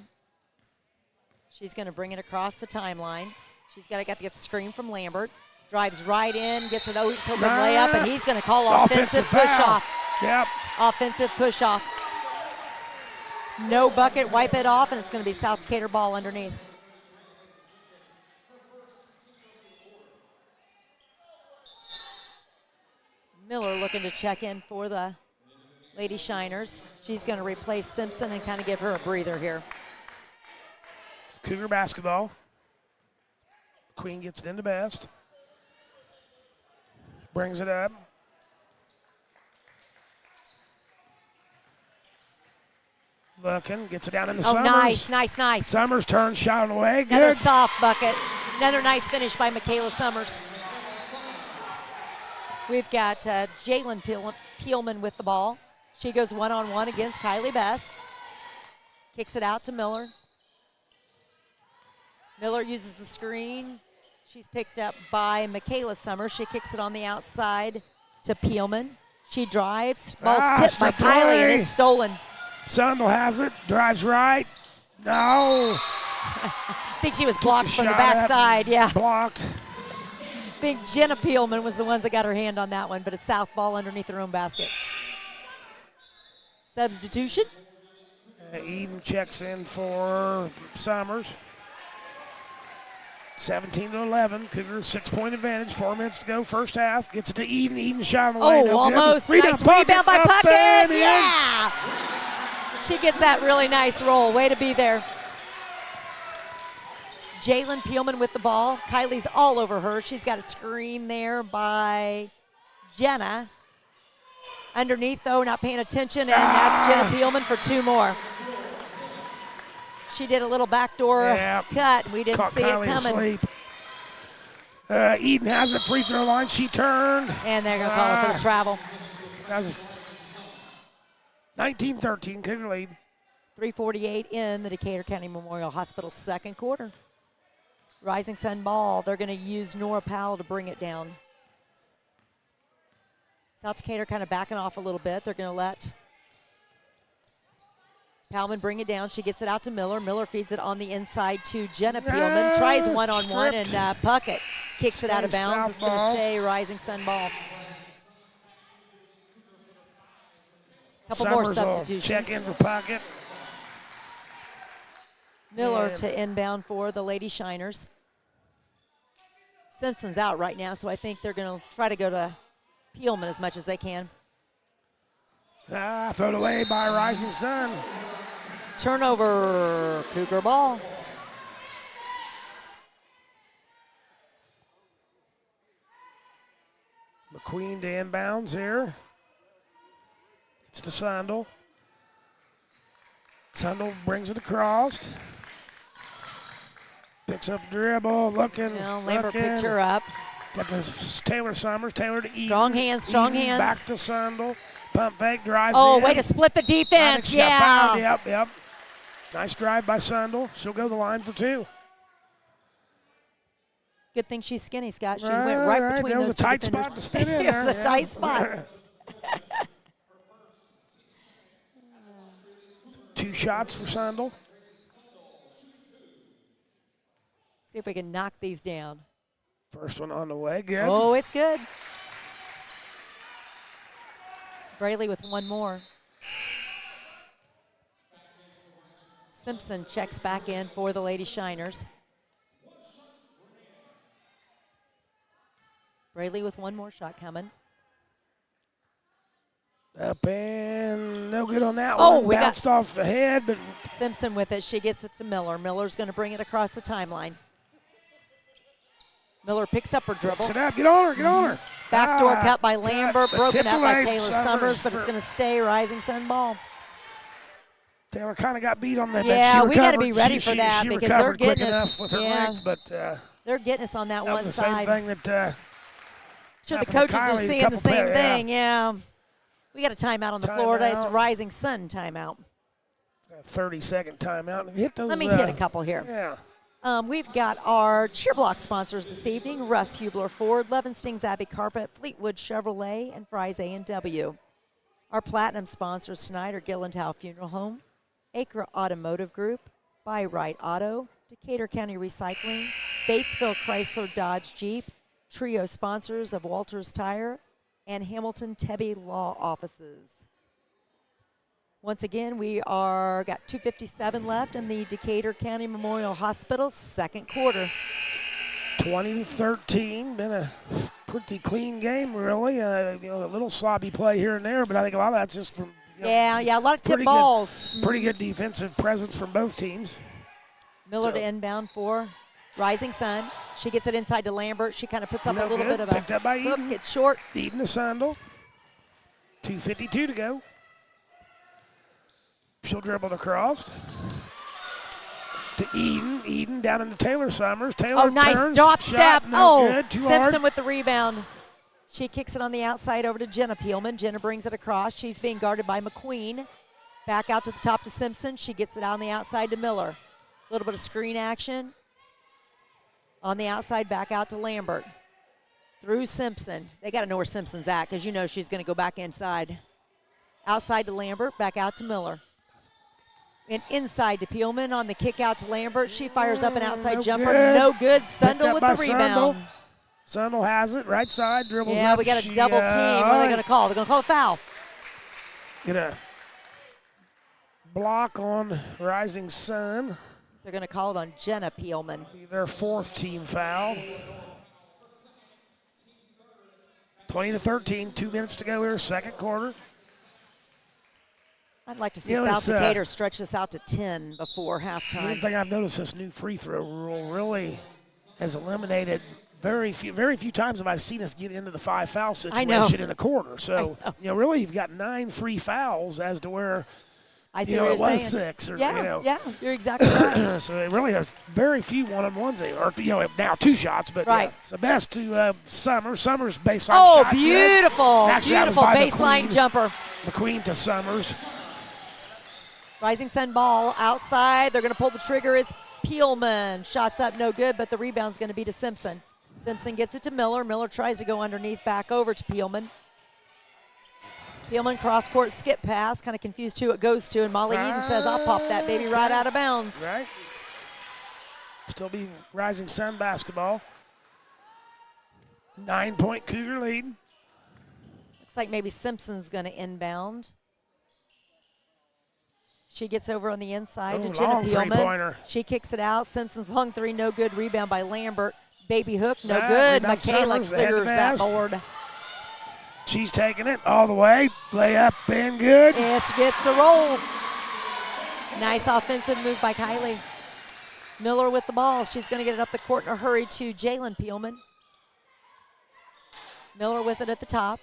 She's going to bring it across the timeline. She's got to get the screen from Lambert. Drives right in, gets an open layup, and he's going to call offensive push-off. Yep. Offensive push-off. No bucket, wipe it off, and it's going to be South Decatur ball underneath. Miller looking to check in for the Lady Shiners. She's going to replace Simpson and kind of give her a breather here. It's Cougar basketball. Queen gets it into Best. Brings it up. Looking, gets it down into Oh, Summers. nice. Summers turns, shot away. Another Good. soft bucket. Another nice finish by Michaela Summers. We've got Jalen Peelman with the ball. She goes one-on-one against Kylie Best. Kicks it out to Miller. Miller uses the screen. She's picked up by Michaela Summers. She kicks it on the outside to Peelman. She drives. Ball's tipped by Kylie and it's stolen. Sundel has it. Drives right. No. I think she was blocked from the backside. Yeah. Blocked. I think Jenna Peelman was the ones that got her hand on that one, but it's south ball underneath their own basket. Substitution. Eden checks in for Summers. 17-11. Cougars 6-point advantage. 4 minutes to go. First half. Gets it to Eden. Eden shot on the way. Oh, No almost. good. Nice rebound by Puckett. In. Yeah. She gets that really nice roll. Way to be there. Jalen Peelman with the ball. Kylie's all over her. She's got a screen there by Jenna. Underneath, though, not paying attention, and that's Jenna Peelman for 2 more. She did a little backdoor cut. We didn't see Kylie it coming. Asleep. Eden has it. Free throw line. She turned. And they're going to call it for the travel. That was 19-13, Cougar lead. 3:48 in the Decatur County Memorial Hospital second quarter. Rising Sun ball. They're going to use Nora Powell to bring it down. South Decatur kind of backing off a little bit. They're going to let Powellman bring it down. She gets it out to Miller. Miller feeds it on the inside to Jenna Peelman. Tries one-on-one, and Puckett kicks it out of bounds. It's going to stay Rising Sun ball. Couple more substitutions. Check in for Puckett. Miller to inbound for the Lady Shiners. Simpson's out right now, so I think they're going to try to go to Peelman as much as they can. Thrown away by Rising Sun. Turnover, Cougar ball. McQueen to inbounds here. It's to Sundel. Sundel brings it across. Picks up dribble, looking. Lambert picked her up. Got this Taylor Summers. Taylor to Eden. Strong hands, strong hands. Back to Sundel. Pump fake, drives Oh, in. way to split the defense. She got fouled. Yep. Nice drive by Sundel. She'll go the line for 2. Good thing she's skinny, Scott. She went right between those two defenders. That was a tight spot to spin in It there. was a tight spot. 2 shots for Sundel. See if we can knock these down. First one on the way. Good. Oh, it's good. Braley with one more. Simpson checks back in for the Lady Shiners. Braley with one more shot coming. Up and no good on that Oh, one. we Bounced off the head, but Simpson with it. She gets it to Miller. Miller's going to bring it across the timeline. Miller picks up her dribble. picks it up. Get on her. Backdoor cut by Lambert, broken up by away Taylor Summers, but it's going to stay Rising Sun ball. Taylor kind of got beat on that. Yeah, but we got to be ready for that she because they're recovered quick getting enough us. with her Yeah, length, but they're getting us on that that one was the side. same thing that. Sure, the happened to coaches are Kylie, a seeing the couple same players, thing. Yeah, we got a timeout on the floor today. It's Timeout. Rising Sun timeout. 30-second timeout. Hit those. Let me hit a couple here. Yeah. We've got our cheer block sponsors this evening: Russ Hubler Ford, Levenstings Abbey Carpet, Fleetwood Chevrolet, and Fry's A&W. Our platinum sponsors tonight are Gillentow Funeral Home, Acre Automotive Group, Buy Right Auto, Decatur County Recycling, Batesville Chrysler Dodge Jeep, trio sponsors of Walters Tire, and Hamilton Tebby Law Offices. Once again, we got 2:57 left in the Decatur County Memorial Hospital second quarter. 20-13. Been a pretty clean game, really. A little sloppy play here and there, but I think a lot of that's just from. Yeah, a lot of tip balls. Pretty good defensive presence from both teams. Miller to inbound for Rising Sun. She gets it inside to Lambert. She kind of puts up a little bit of Picked up by hook. Eden. It's short. Eden to Sundel. 2:52 to go. She'll dribble it across to Eden. Eden down into Taylor Summers. Taylor nice turns, drop shot, step. no good, too Simpson hard. with the rebound. She kicks it on the outside over to Jenna Peelman. Jenna brings it across. She's being guarded by McQueen. Back out to the top to Simpson. She gets it on the outside to Miller. A little bit of screen action. On the outside, back out to Lambert. Through Simpson. They got to know where Simpson's at because you know she's going to go back inside. Outside to Lambert, back out to Miller. And inside to Peelman on the kick out to Lambert. She fires up an outside jumper. Good. No good. Picked Sundel up with by the rebound. Sundel has it, right side, dribbles Yeah, up. we got a double team. What are they going to call? They're going to call a foul. Get a block on Rising Sun. They're going to call it on Jenna Peelman. Be their 4th team foul. 20-13, 2 minutes to go here, second quarter. I'd like to see You know, South this, Decatur stretch this out to 10 before One halftime. thing I've noticed, this new free throw rule really has eliminated very few times have I seen us get into the 5 foul situation in a quarter. So, really you've got 9 free fouls as to where I see it what you're was saying. 6. Or, Yeah, you're exactly right. So they really have very few one-on-ones there. Or, now 2 shots, but Right. it's the best to Summers. Summers baseline Oh, shot. beautiful, Actually, that was beautiful by baseline McQueen. jumper. McQueen to Summers. Rising Sun ball outside. They're going to pull the trigger. It's Peelman. Shots up, no good, but the rebound's going to be to Simpson. Simpson gets it to Miller. Miller tries to go underneath, back over to Peelman. Peelman cross-court skip pass, kind of confused who it goes to, and Molly Eden says, I'll pop that baby right out of bounds. Right. Still be Rising Sun basketball. 9-point Cougar lead. Looks like maybe Simpson's going to inbound. She gets over on the inside to Jenna long Peelman. three-pointer. She kicks it out. Simpson's long 3, no good. Rebound by Lambert. Baby hook, no Ah, good. rebound Michaela Summers, they had the clears that best. board. She's taking it all the way. Layup and good. It gets a roll. Nice offensive move by Kylie. Miller with the ball. She's going to get it up the court in a hurry to Jalen Peelman. Miller with it at the top.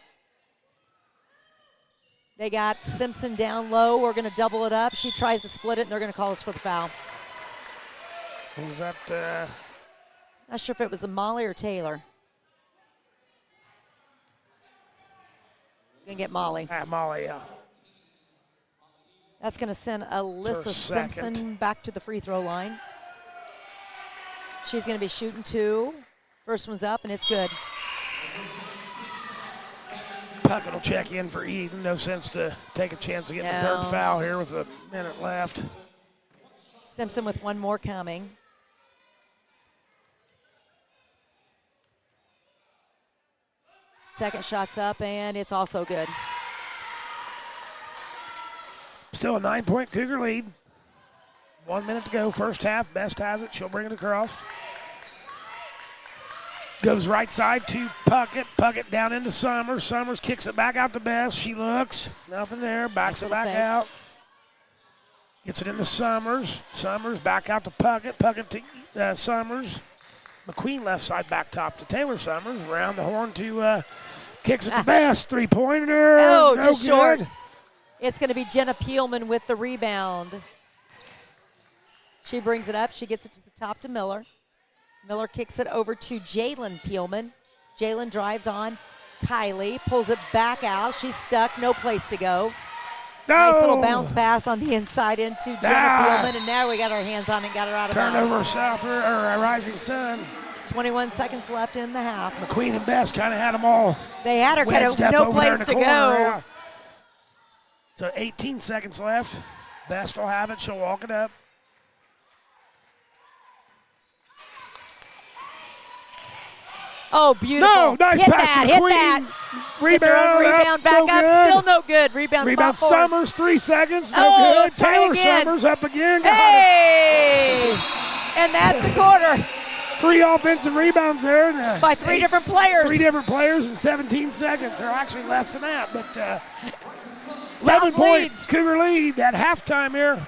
They got Simpson down low. We're going to double it up. She tries to split it, and they're going to call us for the foul. Was that Not sure if it was a Molly or Taylor. Going to get Molly. Molly? That's going to send Alyssa second. Simpson back to the free throw line. She's going to be shooting 2. First one's up, and it's good. Puckett will check in for Eden. No sense to take a chance of getting the No. 3rd foul here with a minute left. Simpson with one more coming. Second shot's up, and it's also good. Still a 9-point Cougar lead. 1 minute to go, first half. Best has it. She'll bring it across. Goes right side to Puckett. Puckett down into Summers. Summers kicks it back out to Best. She looks. Nothing there. Backs Nice it back little fake. out. Gets it into Summers. Summers back out to Puckett. Puckett to Summers. McQueen left side back top to Taylor Summers. Around the horn to kicks it to Best. 3-pointer. Oh, no just good. short. It's going to be Jenna Peelman with the rebound. She brings it up. She gets it to the top to Miller. Miller kicks it over to Jalen Peelman. Jalen drives on. Kylie pulls it back out. She's stuck. No place to go. No. Nice little bounce pass on the inside into Jenna Peelman, and now we got our hands on it and got her out of Turnover, bounds. Rising Sun. 21 seconds left in the half. McQueen and Best kind of had them all They had her kind of wedged up no over there in place the to corner, go. yeah. So 18 seconds left. Best will have it. She'll walk it up. Oh, beautiful. No, nice hit pass that, to hit McQueen. that. Rebound, Gets her own up, rebound back no up. good. Still no good. Rebound Rebound spot forward. Summers, 3 seconds, no Oh, good. let's try Taylor again. Summers up again. Got Hey! And that's the quarter it. 3 offensive rebounds there. And, by 3 different players. 3 different players in 17 seconds, or actually less than that. But 11 point leads. Cougar lead at halftime here.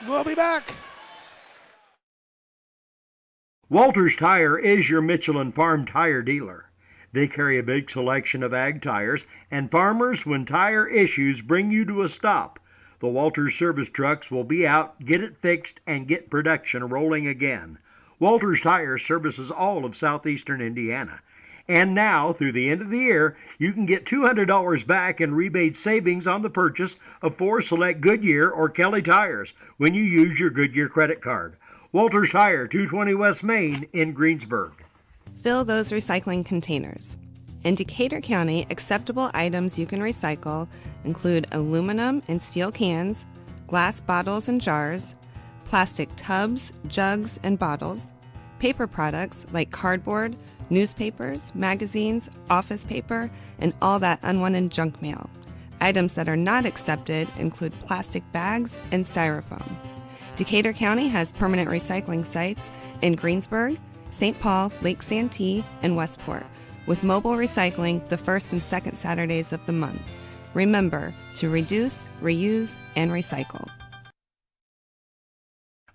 We'll be back. Walters Tire is your Michelin Farm tire dealer. They carry a big selection of ag tires, and farmers, when tire issues bring you to a stop, The Walters service trucks will be out, get it fixed, and get production rolling again. Walters Tire services all of southeastern Indiana. And now, through the end of the year, you can get $200 back in rebate savings on the purchase of 4 select Goodyear or Kelly tires when you use your Goodyear credit card. Walters Tire, 220 West Main in Greensburg. Fill those recycling containers. In Decatur County, acceptable items you can recycle include aluminum and steel cans, glass bottles and jars, plastic tubs, jugs, and bottles, paper products like cardboard, newspapers, magazines, office paper, and all that unwanted junk mail. Items that are not accepted include plastic bags and styrofoam. Decatur County has permanent recycling sites in Greensburg, St. Paul, Lake Santee, and Westport, with mobile recycling the first and second Saturdays of the month. Remember to reduce, reuse, and recycle.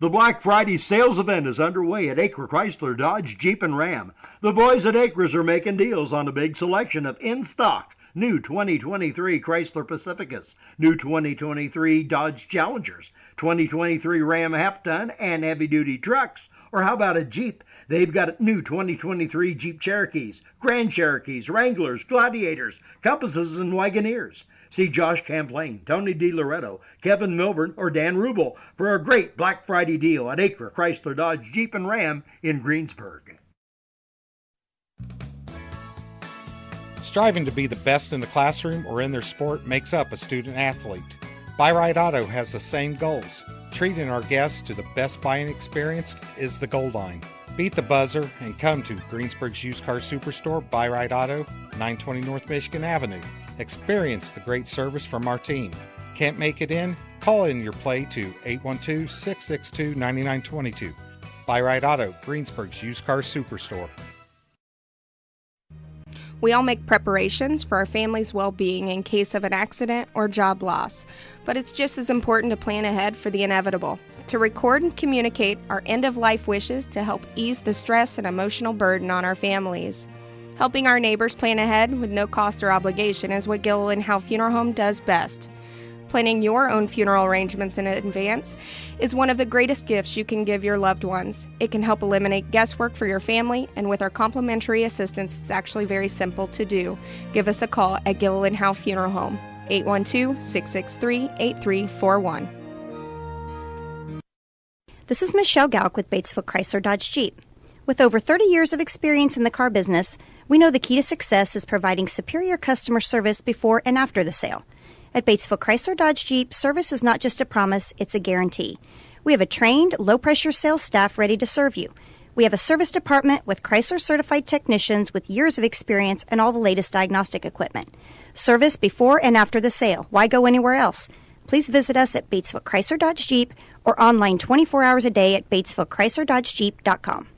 The Black Friday sales event is underway at Acre Chrysler Dodge Jeep and Ram. The boys at Acres are making deals on a big selection of in-stock new 2023 Chrysler Pacificas, new 2023 Dodge Challengers, 2023 Ram half-ton and heavy-duty trucks. Or how about a Jeep? They've got new 2023 Jeep Cherokees, Grand Cherokees, Wranglers, Gladiators, Compasses, and Wagoneers. See Josh Camplain, Tony DiLoretto, Kevin Milburn, or Dan Rubel for a great Black Friday deal at Acre Chrysler Dodge Jeep and Ram in Greensburg. Striving to be the best in the classroom or in their sport makes up a student athlete. Buy Right Auto has the same goals. Treating our guests to the best buying experience is the goal line. Beat the buzzer and come to Greensburg's used car superstore, Buy Right Auto, 920 North Michigan Avenue. Experience the great service from our team. Can't make it in? Call in your play to 812-662-9922. Buy Right Auto, Greensburg's used car superstore. We all make preparations for our family's well-being in case of an accident or job loss, but it's just as important to plan ahead for the inevitable, to record and communicate our end-of-life wishes to help ease the stress and emotional burden on our families. Helping our neighbors plan ahead with no cost or obligation is what Gill and Howe Funeral Home does best. Planning your own funeral arrangements in advance is one of the greatest gifts you can give your loved ones. It can help eliminate guesswork for your family, and with our complimentary assistance, it's actually very simple to do. Give us a call at Gill and Howe Funeral Home, 812-663-8341. This is Michelle Galk with Batesville Chrysler Dodge Jeep. With over 30 years of experience in the car business, we know the key to success is providing superior customer service before and after the sale. At Batesville Chrysler Dodge Jeep, service is not just a promise, it's a guarantee. We have a trained, low-pressure sales staff ready to serve you. We have a service department with Chrysler-certified technicians with years of experience and all the latest diagnostic equipment. Service before and after the sale. Why go anywhere else? Please visit us at Batesville Chrysler Dodge Jeep or online 24 hours a day at BatesvilleChryslerDodgeJeep.com.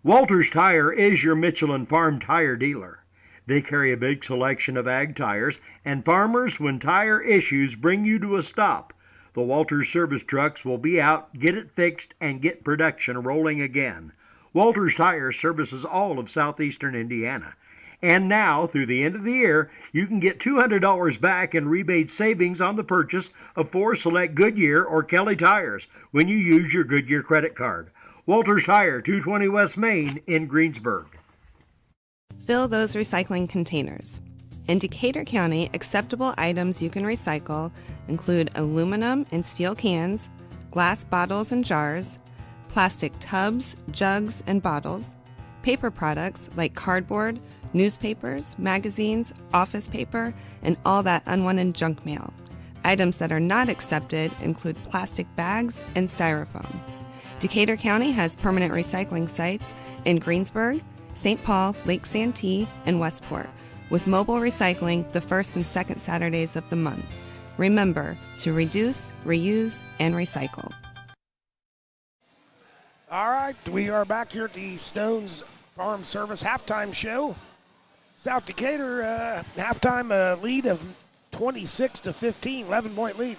Walters Tire is your Michelin Farm tire dealer. They carry a big selection of ag tires, and farmers, when tire issues bring you to a stop, the Walters service trucks will be out, get it fixed, and get production rolling again. Walters Tire services all of southeastern Indiana. And now, through the end of the year, you can get $200 back in rebate savings on the purchase of 4 select Goodyear or Kelly tires when you use your Goodyear credit card. Walters Tire, 220 West Main in Greensburg. Fill those recycling containers. In Decatur County, acceptable items you can recycle include aluminum and steel cans, glass bottles and jars, plastic tubs, jugs, and bottles, paper products like cardboard, newspapers, magazines, office paper, and all that unwanted junk mail. Items that are not accepted include plastic bags and styrofoam. Decatur County has permanent recycling sites in Greensburg, St. Paul, Lake Santee, and Westport, with mobile recycling the first and second Saturdays of the month. Remember to reduce, reuse, and recycle. All right, we are back here at the Stones Farm Service halftime show. South Decatur halftime lead of 26-15, 11-point lead.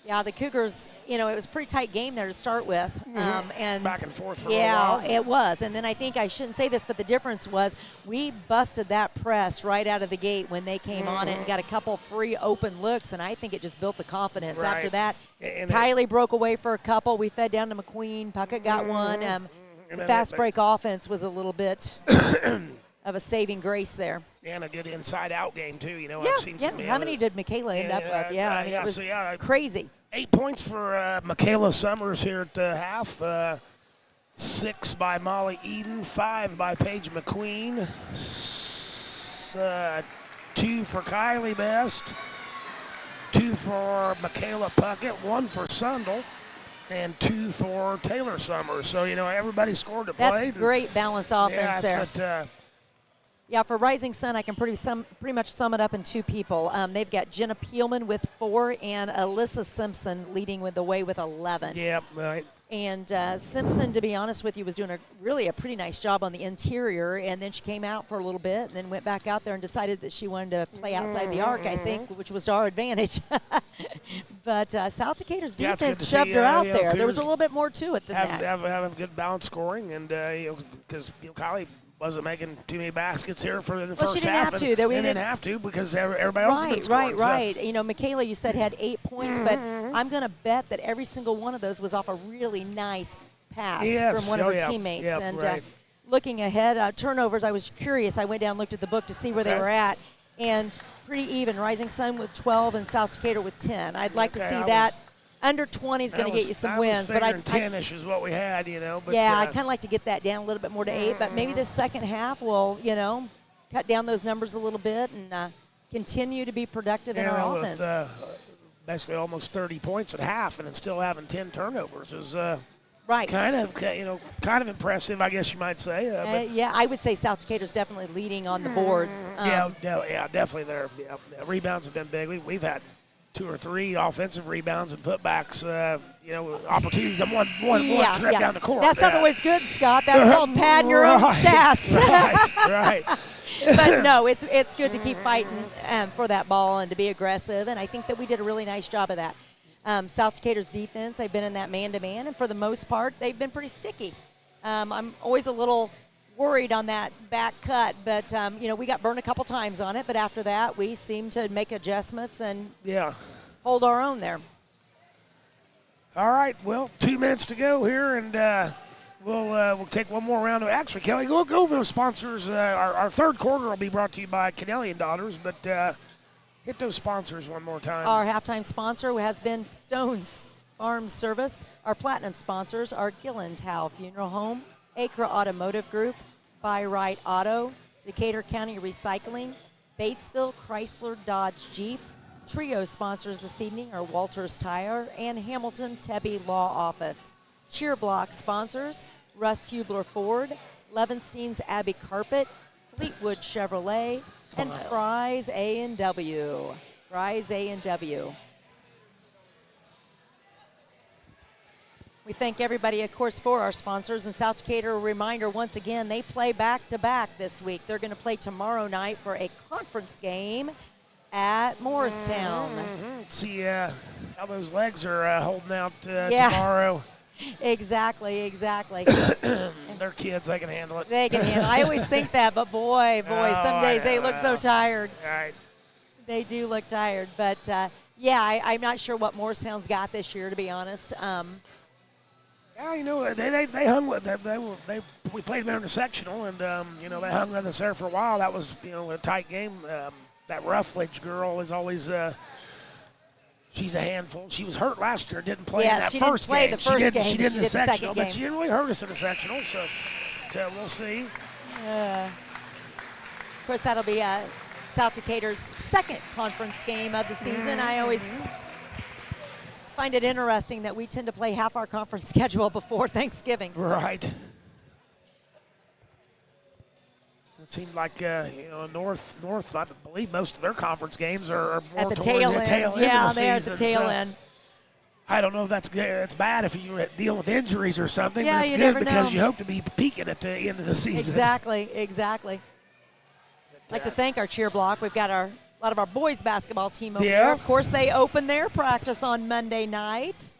Yeah, the Cougars, it was a pretty tight game there to start with. And Back and forth for yeah, a while. it was. And then I think I shouldn't say this, but the difference was we busted that press right out of the gate when they came on it and got a couple free open looks, and I think it just built the confidence. Right. After that, And Kylie broke away for a couple. We fed down to McQueen. Puckett got one. The fast break offense was a little bit of a saving grace there. And a good inside-out game, too. Yeah, I've seen yeah. some. How many did Michaela end up with? Yeah, it was crazy. 8 points for Michaela Summers here at the half. 6 by Molly Eden, 5 by Paige McQueen, 2 for Kylie Best, 2 for Michaela Puckett, 1 for Sundel, and 2 for Taylor Summers. So, everybody scored to play. That's great balanced offense there. Yeah, for Rising Sun, I can pretty much sum it up in 2 people. They've got Jenna Peelman with 4 and Alyssa Simpson leading the way with 11. Yeah, right. And Simpson, to be honest with you, was doing a pretty nice job on the interior, and then she came out for a little bit and then went back out there and decided that she wanted to play outside the arc, I think, which was to our advantage. But South Decatur's defense shoved her out there. There was a little bit more to it than that. Have a good balanced scoring, and because Kylie wasn't making too many baskets here for the first she didn't half. have to. They didn't have to because everybody else was scoring. Right. Michaela, you said had 8 points, but I'm going to bet that every single one of those was off a really nice pass from one of her teammates. Yep, and right. Looking ahead, turnovers, I was curious. I went down and looked at the book to see where they were at, and pretty even. Rising Sun with 12 and South Decatur with 10. I'd like to see that. Under 20 is going to get you some wins, but 10-ish is what we had, But, I'd kind of like to get that down a little bit more to 8. But maybe this second half will, cut down those numbers a little bit and continue to be productive in our offense. Basically, almost 30 points at half, and then still having 10 turnovers is kind of impressive, I guess you might say. I would say South Decatur's definitely leading on the boards. Definitely there. Yeah, rebounds have been big. We've had 2 or 3 offensive rebounds and putbacks, opportunities on one trip down the court. That's not always good, Scott. That's called padding your own stats. Right. But no, it's good to keep fighting for that ball and to be aggressive, and I think that we did a really nice job of that. South Decatur's defense, they've been in that man-to-man, and for the most part, they've been pretty sticky. I'm always a little worried on that back cut, but we got burned a couple times on it, but after that we seem to make adjustments and hold our own there. All right, well, 2 minutes to go here, and we'll take one more round. Actually, Kelly, go over those sponsors. Our third quarter will be brought to you by Kennelly and Daughters, but hit those sponsors one more time. Our halftime sponsor has been Stone's Farm Service. Our platinum sponsors are Gillentow Funeral Home, Acre Automotive Group, Buy Right Auto, Decatur County Recycling, Batesville Chrysler Dodge Jeep. Trio sponsors this evening are Walters Tire and Hamilton Tebby Law Office. Cheer Block sponsors Russ Hubler Ford, Levenstein's Abbey Carpet, Fleetwood Chevrolet, and Fry's A&W. Fry's A&W. We thank everybody, of course, for our sponsors. And South Decatur, a reminder, once again, they play back-to-back this week. They're going to play tomorrow night for a conference game at Morristown. See how those legs are holding out tomorrow. Exactly. They're kids, they can handle it. They can handle it. I always think that, but boy, some days they look so tired. Right. They do look tired. But, I'm not sure what Morristown's got this year, to be honest. They hung with we played them in the sectional, and they hung with us there for a while. That was a tight game. That Ruffledge girl is always she's a handful. She was hurt last year, didn't play in that first game. She did in the sectional, but she didn't really hurt us in the sectional. So we'll see. Of course, that'll be South Decatur's second conference game of the season. I always find it interesting that we tend to play half our conference schedule before Thanksgiving. Right. It seemed like North. I believe most of their conference games are more at the towards tail the end. Tail end Yeah, of the they're season. at the tail end. I don't know if that's good. It's bad if you deal with injuries or something. Yeah, but it's you good never because know. you hope to be peaking at the end of the season. Exactly. I'd like to thank our cheer block. We've got our A lot of our boys basketball team over Yeah. here. Of course, they opened their practice on Monday night.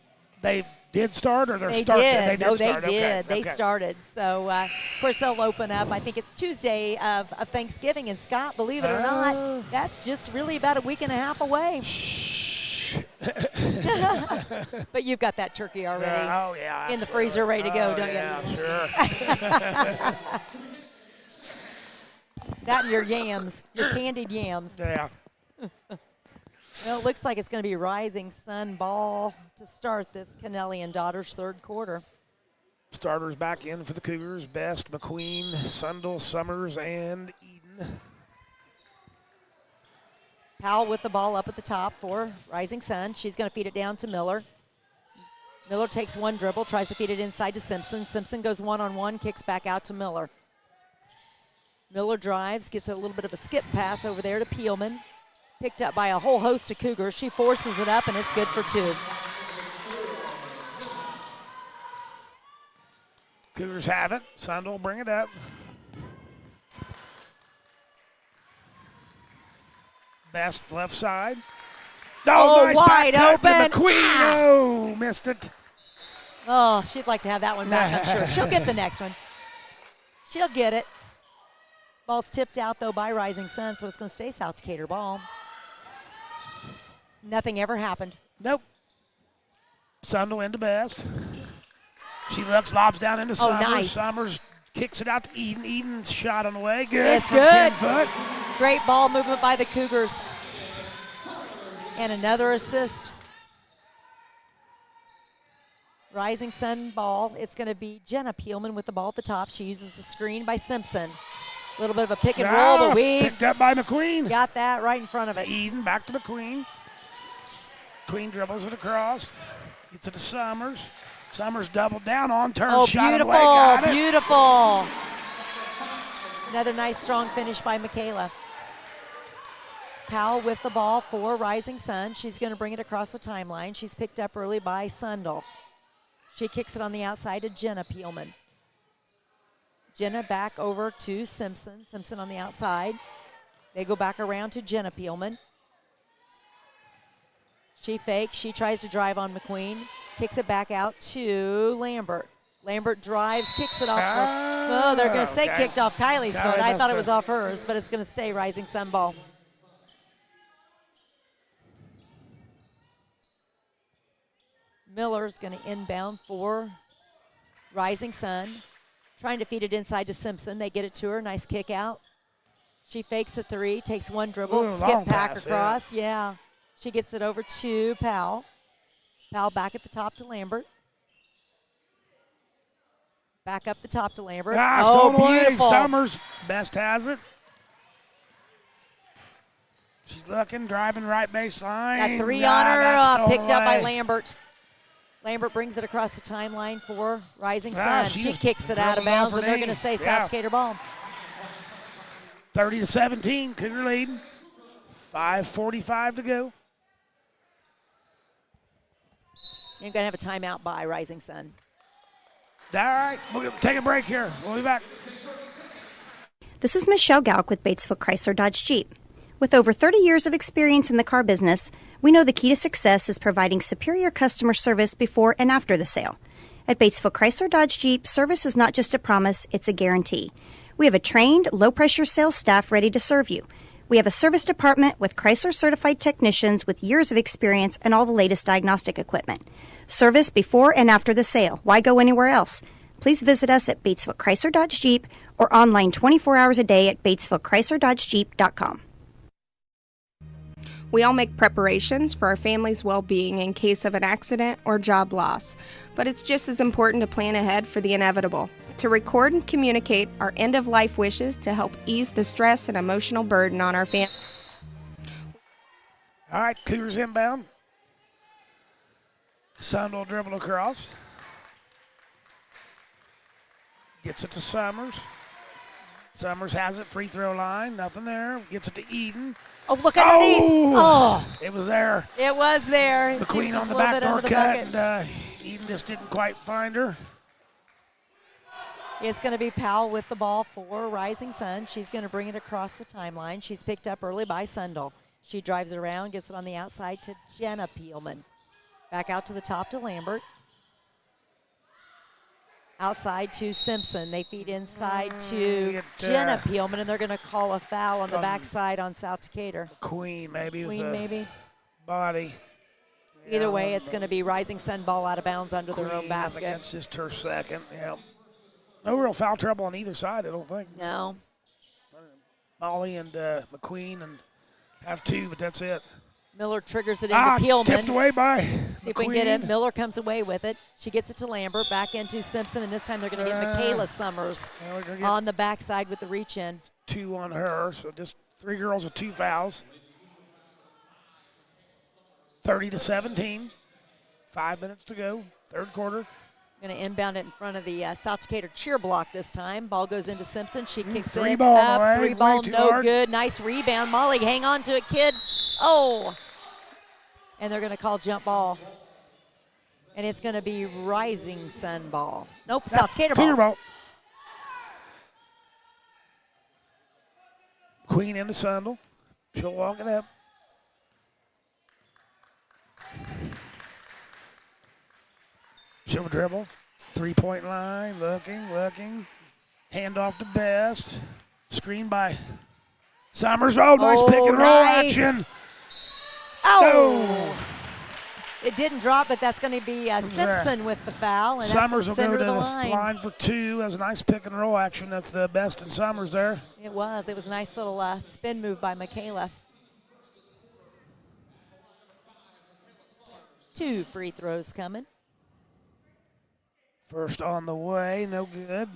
They did start, or they're They starting? did. They did No, start. they did. Okay. They okay. started. So, of course, they'll open up. I think it's Tuesday of Thanksgiving. And, Scott, believe it or not, that's just really about a week and a half away. But you've got that turkey already Oh, yeah. in the freezer ready to go, don't yeah, you? Sure. That and your yams, your candied yams. Yeah. Well, it looks like it's going to be Rising Sun ball to start this Kennelly and Daughters third quarter. Starters back in for the Cougars. Best, McQueen, Sundel, Summers, and Eden. Powell with the ball up at the top for Rising Sun. She's going to feed it down to Miller. Miller takes one dribble, tries to feed it inside to Simpson. Simpson goes one-on-one, kicks back out to Miller. Miller drives, gets a little bit of a skip pass over there to Peelman. Picked up by a whole host of Cougars. She forces it up, and it's good for two. Cougars have it. Sundel bring it up. Best left side. Oh, nice wide back cut to open. McQueen. Ah. Oh, missed it. Oh, she'd like to have that one back, I'm sure. She'll get the next one. She'll get it. Ball's tipped out, though, by Rising Sun, so it's going to stay South Decatur ball. Nothing ever happened. Nope. Sundel into best. She looks, lobs down into Summers. Nice. Summers kicks it out to Eden. Eden's shot on the way. Good. It's from good. 10 foot. Great ball movement by the Cougars. And another assist. Rising Sun ball. It's going to be Jenna Peelman with the ball at the top. She uses the screen by Simpson. A little bit of a pick and roll, but we picked up by McQueen. got that right in front of it. Eden back to McQueen. Queen dribbles it across. Gets it to Summers. Summers doubled down on turn. Oh, shot beautiful, away. Got it. beautiful. Another nice, strong finish by Michaela. Powell with the ball for Rising Sun. She's going to bring it across the timeline. She's picked up early by Sundel. She kicks it on the outside to Jenna Peelman. Jenna back over to Simpson. Simpson on the outside. They go back around to Jenna Peelman. She fakes. She tries to drive on McQueen. Kicks it back out to Lambert. Lambert drives, kicks it off. Oh, they're going to say kicked off Kylie's Kylie foot. I thought it must was have. off hers, but it's going to stay Rising Sun ball. Miller's going to inbound for Rising Sun. Trying to feed it inside to Simpson. They get it to her. Nice kick out. She fakes a three, takes one dribble, Ooh, skip long back pass, across. Yeah. She gets it over to Powell. Powell back at the top to Lambert. Back up the top to Lambert. Stolen away. Beautiful. Summers. Best has it. She's looking, driving right baseline. Got three Nah, on her, that's stolen picked up by away. Lambert. Lambert brings it across the timeline for Rising Ah, Sun. she She just kicks it out of dribbled off bounds, her and they're knee. going to say Yeah. South Decatur ball. 30-17, Cougar lead. 5:45 to go. You're going to have a timeout by Rising Sun. All right, we'll take a break here. We'll be back. This is Michelle Gauk with Batesville Chrysler Dodge Jeep. With over 30 years of experience in the car business, we know the key to success is providing superior customer service before and after the sale. At Batesville Chrysler Dodge Jeep, service is not just a promise, it's a guarantee. We have a trained, low-pressure sales staff ready to serve you. We have a service department with Chrysler-certified technicians with years of experience and all the latest diagnostic equipment. Service before and after the sale. Why go anywhere else? Please visit us at Batesville Chrysler Dodge Jeep or online 24 hours a day at BatesvilleChryslerDodgeJeep.com. We all make preparations for our family's well-being in case of an accident or job loss, but it's just as important to plan ahead for the inevitable, to record and communicate our end-of-life wishes to help ease the stress and emotional burden on our family. All right, Cougars inbound. Sundel dribble across. Gets it to Summers. Summers has it, free throw line, nothing there. Gets it to Eden. Oh, look underneath. Oh, It was there. it was there. She was McQueen just on a the little bit backdoor under the cut, bucket. and Eden just didn't quite find her. It's going to be Powell with the ball for Rising Sun. She's going to bring it across the timeline. She's picked up early by Sundel. She drives it around, gets it on the outside to Jenna Peelman. Back out to the top to Lambert. Outside to Simpson. They feed inside to Jenna Peelman, and they're going to call a foul on the backside on South Decatur. Queen, maybe. Queen, maybe. Body. Either way, it's going to be Rising Sun ball out of bounds under their own basket. That's just her second. Yeah. No real foul trouble on either side, I don't think. No. Molly and McQueen and have 2, but that's it. Miller triggers it into Peelman. Tipped away by See if we can get it. Miller comes away with it. She gets it to Lambert, back into Simpson, and this time they're going to get Michaela Summers on the backside with the reach in. 2 on her, so just 3 girls with 2 fouls. 30-17. 5 minutes to go, third quarter. Going to inbound it in front of the South Decatur cheer block this time. Ball goes into Simpson. She kicks it ball up. away, 3 ball, no hard. good. Nice rebound. Molly, hang on to it, kid. Oh. And they're going to call jump ball. And it's going to be Rising Sun ball. Nope, South Decatur ball. Queen into Sundle. She'll walk it up. She'll dribble. 3-point line. Looking. Hand off to Best. Screen by Summers. Oh, nice pick and roll action. Oh. It didn't drop, but that's going to be Simpson with the foul. And Summers will go to the line. line for 2. That was a nice pick and roll action of the Best and Summers there. It was. It was a nice little spin move by Michaela. 2 free throws coming. First on the way, no good.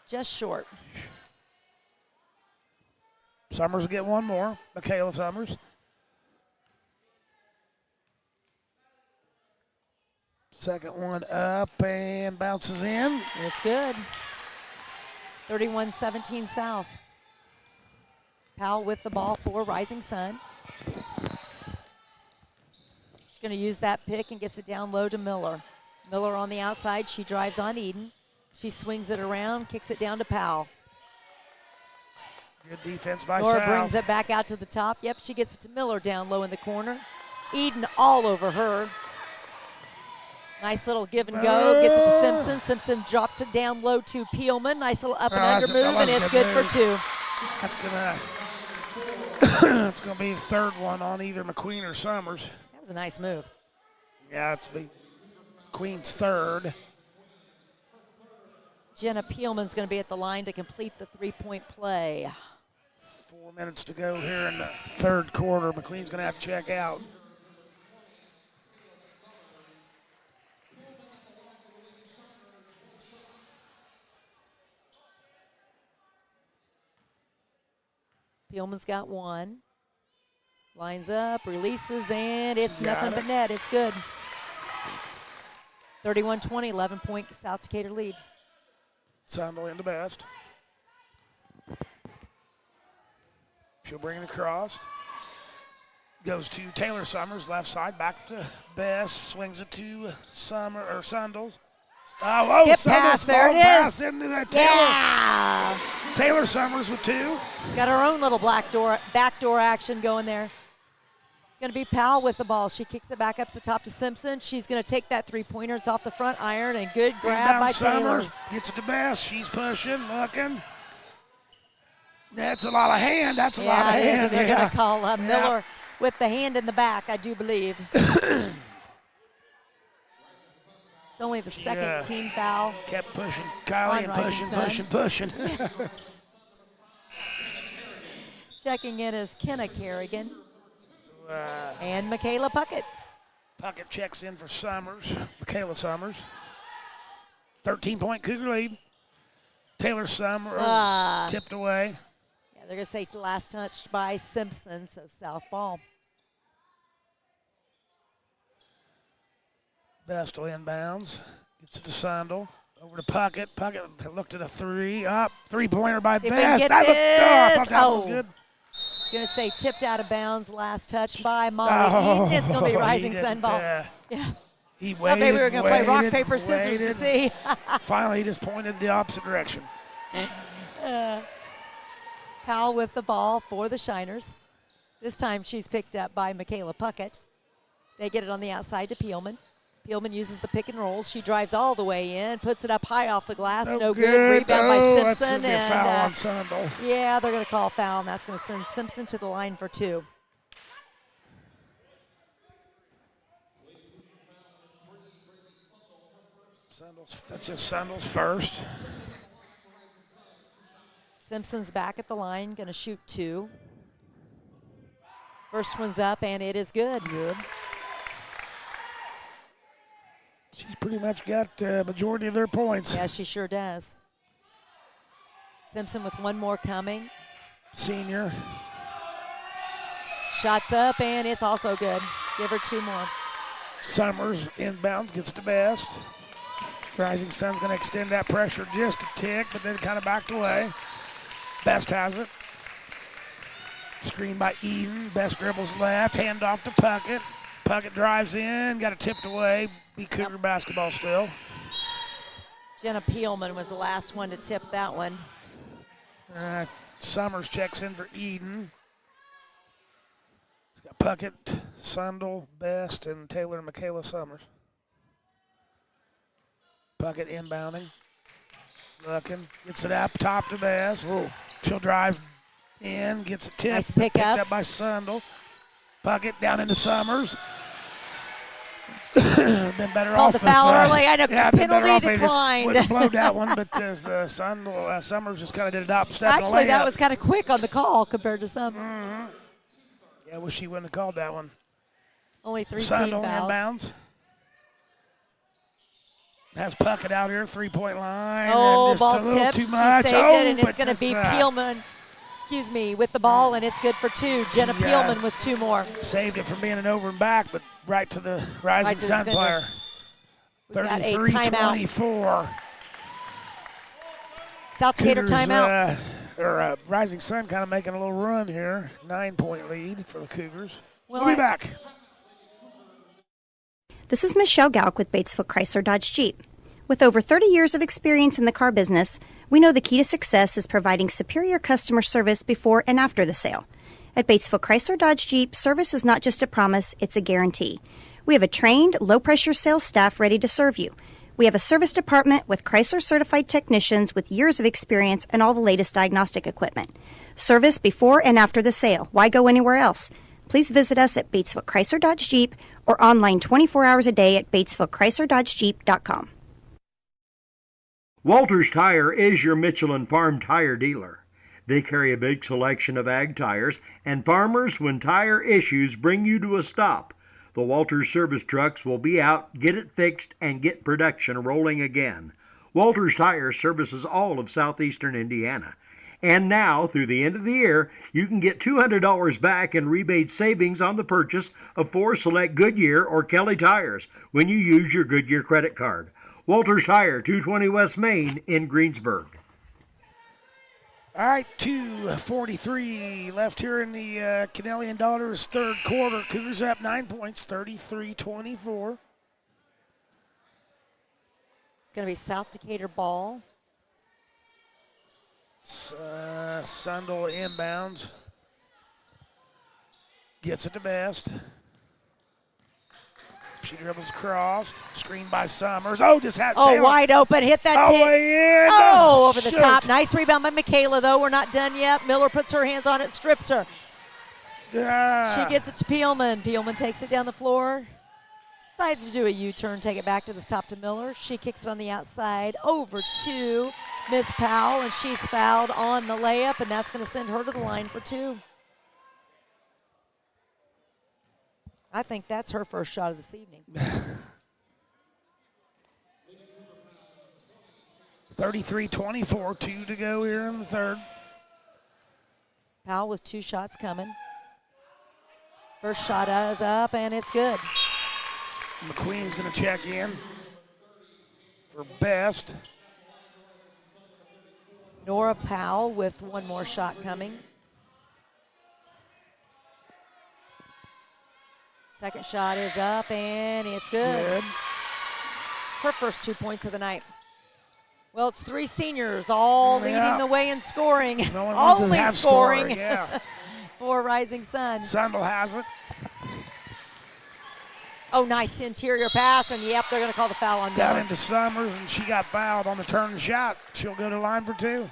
Just short. Summers will get one more. Michaela Summers. Second one up and bounces in. It's good. 31-17 South. Powell with the ball for Rising Sun. She's going to use that pick and gets it down low to Miller. Miller on the outside. She drives on Eden. She swings it around, kicks it down to Powell. Good defense by Nora South. brings it back out to the top. Yep, she gets it to Miller down low in the corner. Eden all over her. Nice little give and go. Gets it to Simpson. Simpson drops it down low to Peelman. Nice little up and under move, and it's good for 2. That's gonna be the third one on either McQueen or Summers. That was a nice move. Yeah, it's be Queen's third. Jenna Peelman's going to be at the line to complete the 3-point play. 4 minutes to go here in the third quarter. McQueen's going to have to check out. Peelman's got 1. Lines up, releases, and it's nothing but net. It's good. 31-20, 11-point South Decatur lead. Sandal into Best. She'll bring it across. Goes to Taylor Summers, left side, back to Best. Swings it to Sandals. Skip pass, there it is. Pass into that Taylor. Yeah. Taylor Summers with 2. She's got her own little backdoor action going there. Going to be Powell with the ball. She kicks it back up to the top to Simpson. She's going to take that 3-pointer. It's off the front iron, and good grab by Taylor. Gets it to Best. She's pushing, looking. That's a lot of hand. That's a lot of hand. They're going to call Miller with the hand in the back, I do believe. It's only the second team foul. Kept pushing, Kylie, and pushing. Checking in is Kenna Kerrigan. And Michaela Puckett. Puckett checks in for Summers. Michaela Summers. 13-point Cougar lead. Taylor Summers tipped away. Yeah, they're going to say last touched by Simpson, so South ball. Bestel inbounds. Gets it to Sandal. Over to Puckett. Puckett looked at a 3. Up. 3-pointer by Best. I thought that was good. Going to say tipped out of bounds, last touch by Molly. It's going to be Rising Sun ball. He waited, maybe we were going to play rock, paper, scissors to see. Finally, he just pointed the opposite direction. Powell with the ball for the Shiners. This time she's picked up by Michaela Puckett. They get it on the outside to Peelman. Peelman uses the pick and roll. She drives all the way in, puts it up high off the glass. No good. Rebound by Simpson. That's a foul on Sandal. Yeah, they're going to call a foul, and that's going to send Simpson to the line for 2. That's just Sandal's first. Simpson's back at the line, going to shoot 2. First one's up, and it is good. Good. She's pretty much got the majority of their points. Yeah, she sure does. Simpson with one more coming. Senior. Shots up, and it's also good. Give her 2 more. Summers inbounds, gets to Best. Rising Sun's going to extend that pressure just a tick, but then kind of backed away. Best has it. Screen by Eden. Best dribbles left. Hand off to Puckett. Puckett drives in. Got it tipped away. Be Cougar basketball still. Jenna Peelman was the last one to tip that one. Summers checks in for Eden. He's got Puckett, Sundel, Best, and Taylor and Michaela Summers. Puckett inbounding. Looking. Gets it up top to Best. Ooh. She'll drive in. Gets a tip. Nice pick picked up. up by Sundel. Puckett down into Summers. Been better Called off the foul if, early. I know, yeah, been better penalty off if they just declined. wouldn't blow that one, but Summers just kind of did it up, stepping Actually, away that up. was kind of quick on the call compared to some. Yeah, I wish she wouldn't have called that one. Only 3 team Sundel fouls. inbounds. Has Puckett out here, 3-point line. Oh, and just ball's a little tipped. too She much. saved Oh, it, and it's but going to be it's, Peelman, with the ball, and it's good for 2. Jenna Peelman with 2 more. Saved it from being an over and back, but right to the Rising to the Sun defender. player. We've got a timeout. 33-24. South Decatur Cougars, timeout. Rising Sun kind of making a little run here. 9-point lead for the Cougars. Well, We'll be back. This is Michelle Gauk with Batesville Chrysler Dodge Jeep. With over 30 years of experience in the car business, we know the key to success is providing superior customer service before and after the sale. At Batesville Chrysler Dodge Jeep, service is not just a promise, it's a guarantee. We have a trained, low-pressure sales staff ready to serve you. We have a service department with Chrysler-certified technicians with years of experience and all the latest diagnostic equipment. Service before and after the sale. Why go anywhere else? Please visit us at Batesville Chrysler Dodge Jeep or online 24 hours a day at BatesvilleChryslerDodgeJeep.com. Walters Tire is your Michelin Farm tire dealer. They carry a big selection of ag tires, and farmers, when tire issues bring you to a stop, the Walters service trucks will be out, get it fixed, and get production rolling again. Walters Tire services all of southeastern Indiana. And now, through the end of the year, you can get $200 back in rebate savings on the purchase of 4 select Goodyear or Kelly tires when you use your Goodyear credit card. Walters Tire, 220 West Main in Greensburg. All right, 2:43 left here in the Kennelly and Daughters third quarter. Cougars up 9 points, 33-24. It's going to be South Decatur ball. Sundel inbounds. Gets it to Best. She dribbles crossed. Screen by Summers. Oh, just had Oh, Taylor. wide open. Hit that Oh, tip. way in. Oh, over the Shoot. top. Nice rebound by Michaela, though. We're not done yet. Miller puts her hands on it, strips her. Yeah. She gets it to Peelman. Peelman takes it down the floor. Decides to do a U-turn, take it back to the top to Miller. She kicks it on the outside over to Miss Powell, and she's fouled on the layup, and that's going to send her to the line for 2. I think that's her first shot of this evening. 33-24, 2 to go here in the third. Powell with 2 shots coming. First shot is up, and it's good. McQueen's going to check in for Best. Nora Powell with 1 more shot coming. Second shot is up, and it's good. Good. Her first 2 points of the night. Well, it's 3 seniors all leading the way in scoring. No one wants to Only have scoring. Yeah. for Rising Sun. Sundel has it. Oh, nice interior pass, and yep, they're going to call the foul on Down Miller. into Summers, and she got fouled on the turn and shot. She'll go to line for 2.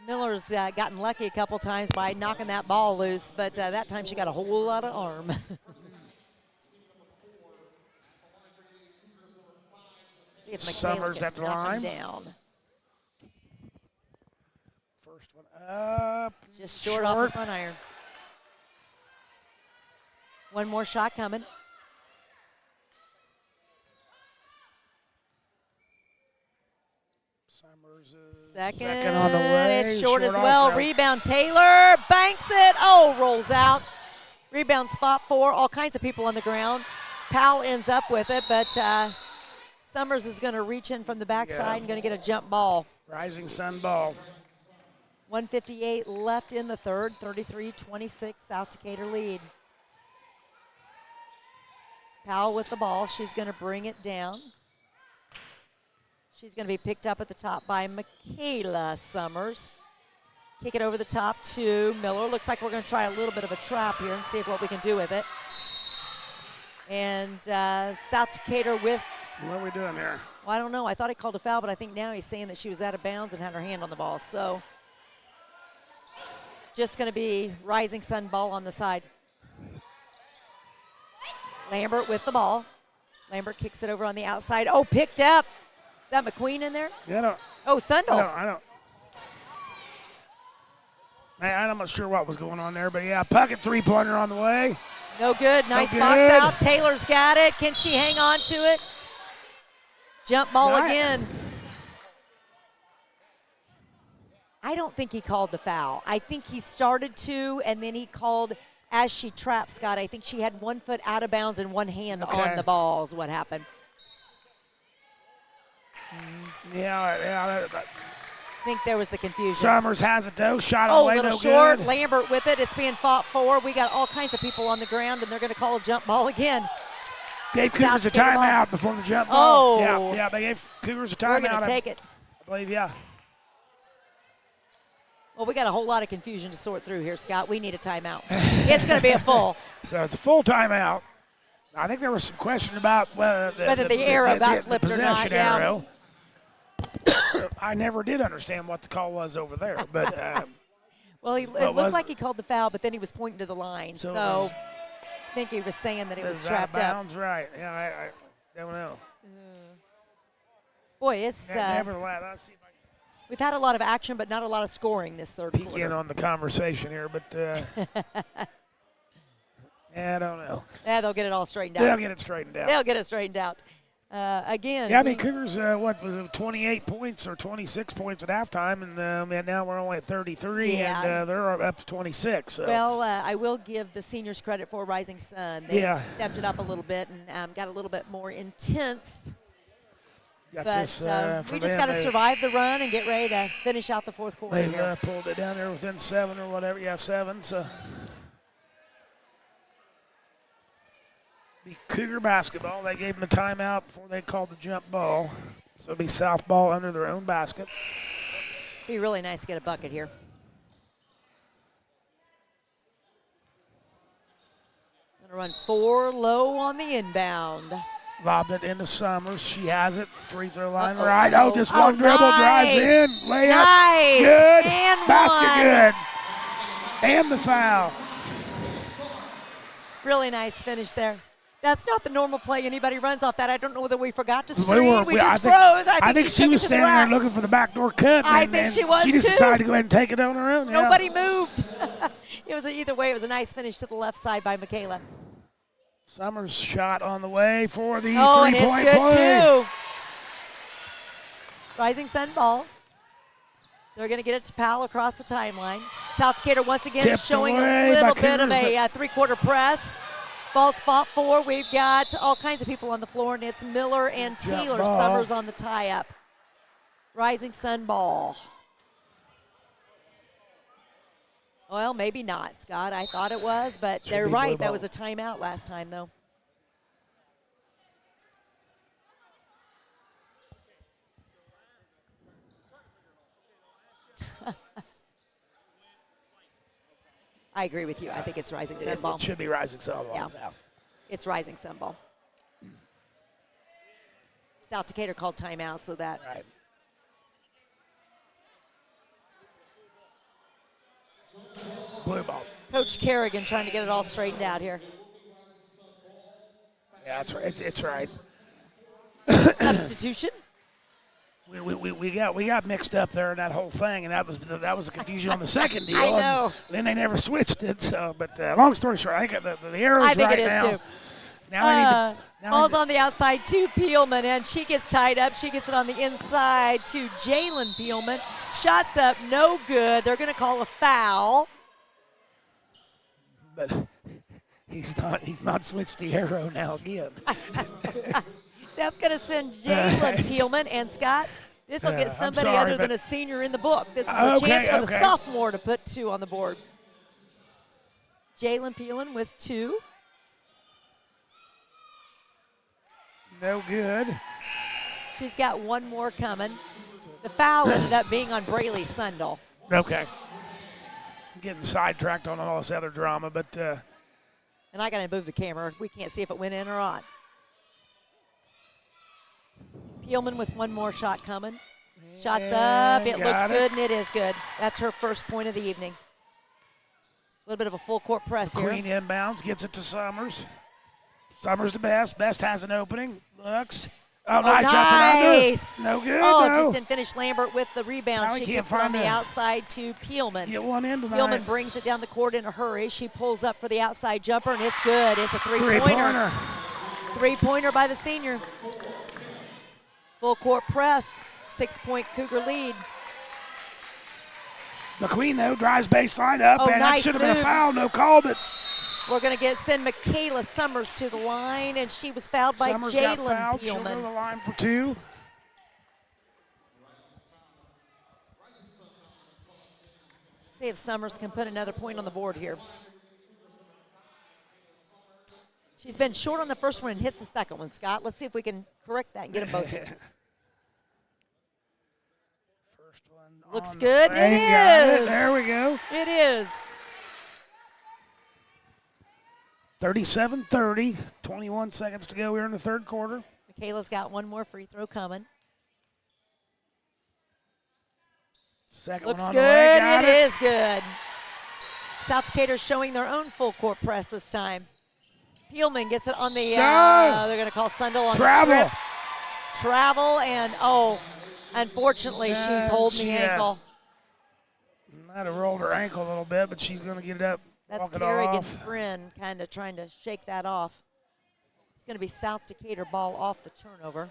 Miller's gotten lucky a couple times by knocking that ball loose, but that time she got a whole lot of arm. See if Summers can at the knock him line. down. First one up. Just short off the front iron. One more shot coming. Summers Second on the way. It's short as well. also. Rebound Taylor banks it. Oh, rolls out. Rebound spot 4. All kinds of people on the ground. Powell ends up with it, but Summers is going to reach in from the backside and going to get a jump ball. Rising Sun ball. 1:58 left in the third. 33-26 South Decatur lead. Powell with the ball. She's going to bring it down. She's going to be picked up at the top by Michaela Summers. Kick it over the top to Miller. Looks like we're going to try a little bit of a trap here and see what we can do with it. And South Decatur with... What are we doing here? Well, I don't know. I thought he called a foul, but I think now he's saying that she was out of bounds and had her hand on the ball. So just going to be Rising Sun ball on the side. Lambert with the ball. Lambert kicks it over on the outside. Oh, picked up. Is that McQueen in there? Yeah, I don't. Oh, Sundel. I don't. I'm not sure what was going on there, but yeah, Puckett 3-pointer on the way. No good. Nice No box good. out. Taylor's got it. Can she hang on to it? Jump ball Nice. again. I don't think he called the foul. I think he started to, and then he called as she trapped Scott. I think she had 1 foot out of bounds and one hand on the ball is what happened. Yeah. I think there was the confusion. Summers has it though. Shot Oh, away, little no short. good. Lambert with it. It's being fought for. We got all kinds of people on the ground, and they're going to call a jump ball again. Gave South Cougars a Decatur ball. timeout before the jump ball. Oh. Yeah, they gave Cougars a timeout. We're going to take it. I believe, yeah. Well, we got a whole lot of confusion to sort through here, Scott. We need a timeout. It's going to be a full. So it's a full timeout. I think there was some question about whether the arrow got the flipped or not, possession yeah. arrow. I never did understand what the call was over there, but Well, it looked like he called the foul, but then he was pointing to the line. So I think he was saying that it was trapped up. bounds, right? Yeah, I don't know. Boy, it's Nevertheless, I'll see if I we've had a lot of action, but not a lot of scoring this third can peek quarter. in on the conversation here, but yeah, I don't know. Yeah, they'll get it all straightened out. They'll get it straightened out. They'll get it straightened out. Again. Yeah, I mean, Cougars, what was it, 28 points or 26 points at halftime, and now we're only at 33, and they're up to 26. So. Well, I will give the seniors credit for Rising Sun. They Yeah. stepped it up a little bit and got a little bit more intense. Got But this, for we just them, got to they- survive the run and get ready to finish out the fourth quarter They've here. pulled it down there within 7 or whatever. Yeah, 7. So be Cougar basketball. They gave them a timeout before they called the jump ball. So it'll be south ball under their own basket. Be really nice to get a bucket here. Gonna run 4 low on the inbound. Lobbed it into Summers. She has it. Free throw line Uh-oh. right. Oh, just one dribble. Nice. Drives in. Layup. Nice. Good. And Basket good. And the foul. Really nice finish there. That's not the normal play. Anybody runs off that. I don't know whether we forgot to We screen. were- We I just think- froze. I think she took was it to the standing there rack. looking for the backdoor cut. I and- think and she was, She just too. decided to go ahead and take it on her own. Nobody moved. It was either way. It was a nice finish to the left side by Michaela. Summers shot on the way for the Oh, and it's three-point good play. too. Rising Sun ball. They're going to get it to Powell across the timeline. South Decatur once again Tipped showing away a little by bit of Cougars, a three-quarter press. Ball's fought for. We've got all kinds of people on the floor, and it's Miller and Jump Taylor ball. Summers on the tie-up. Rising Sun ball. Well, maybe not, Scott. I thought it was, but they're be blue right. That ball. was a timeout last time, though. I agree with you. I think it's Rising Sun ball. It should be Rising Sun ball. Yeah. It's Rising Sun ball. South Decatur called timeout, so that. Right. Blue ball. Coach Kerrigan trying to get it all straightened out here. Yeah, that's right. It's right. Substitution. We got mixed up there in that whole thing, and that was the confusion on the second deal. I know. And then they never switched it. So, but long story short, I think the arrow's I think right it is now. too. Now Ball's on the outside to Peelman, and she gets tied up. She gets it on the inside to Jalen Peelman. Shots up, no good. They're going to call a foul. But he's not switched the arrow now again. That's going to send Jalen Peelman. And Scott, this will get somebody sorry, other than a senior in the book. This is a chance for the sophomore to put 2 on the board. Jalen Peelman with 2. No good. She's got 1 more coming. The foul ended up being on Braylee Sundal. Okay. I'm getting sidetracked on all this other drama, but And I got to move the camera. We can't see if it went in or not. Peelman with 1 more shot coming. Shots up. It looks good, and it is good. That's her first point of the evening. A little bit of a full court press here. Queen inbounds, gets it to Summers. Summers to Best. Best has an opening. Looks. Oh, nice. Up and under. No good. Oh, no. just didn't finish. Lambert with the rebound. Now She he gets can't it on find the the- outside to Peelman. Get one in tonight. Peelman brings it down the court in a hurry. She pulls up for the outside jumper, and it's good. It's a three-pointer. Three-pointer. Three-pointer by the senior. Full court press. 6-point Cougar lead. McQueen, though, drives baseline up, Oh, and nice that should have been a move. foul. No call, but We're going to send Michaela Summers to the line, and she was fouled by Summers got Jalen fouled. She'll go to the Peelman. line for 2. See if Summers can put another point on the board here. She's been short on the first one and hits the second one, Scott. Let's see if we can correct that and get them both in. First one Looks on good, the and it way. Got it. is. There we go. It is. 37-30, 21 seconds to go here in the third quarter. Michaela's got 1 more free throw coming. Second Looks one on good, the way. Got it is good. South Decatur showing their own full court press this time. Peelman gets it on the, they're going to call Sundal on Travel. the trip. Travel, and unfortunately, she's holding the ankle. Might have rolled her ankle a little bit, but she's going to get it up. That's walk it Kerrigan off. Friend kind of trying to shake that off. It's going to be South Decatur ball off the turnover.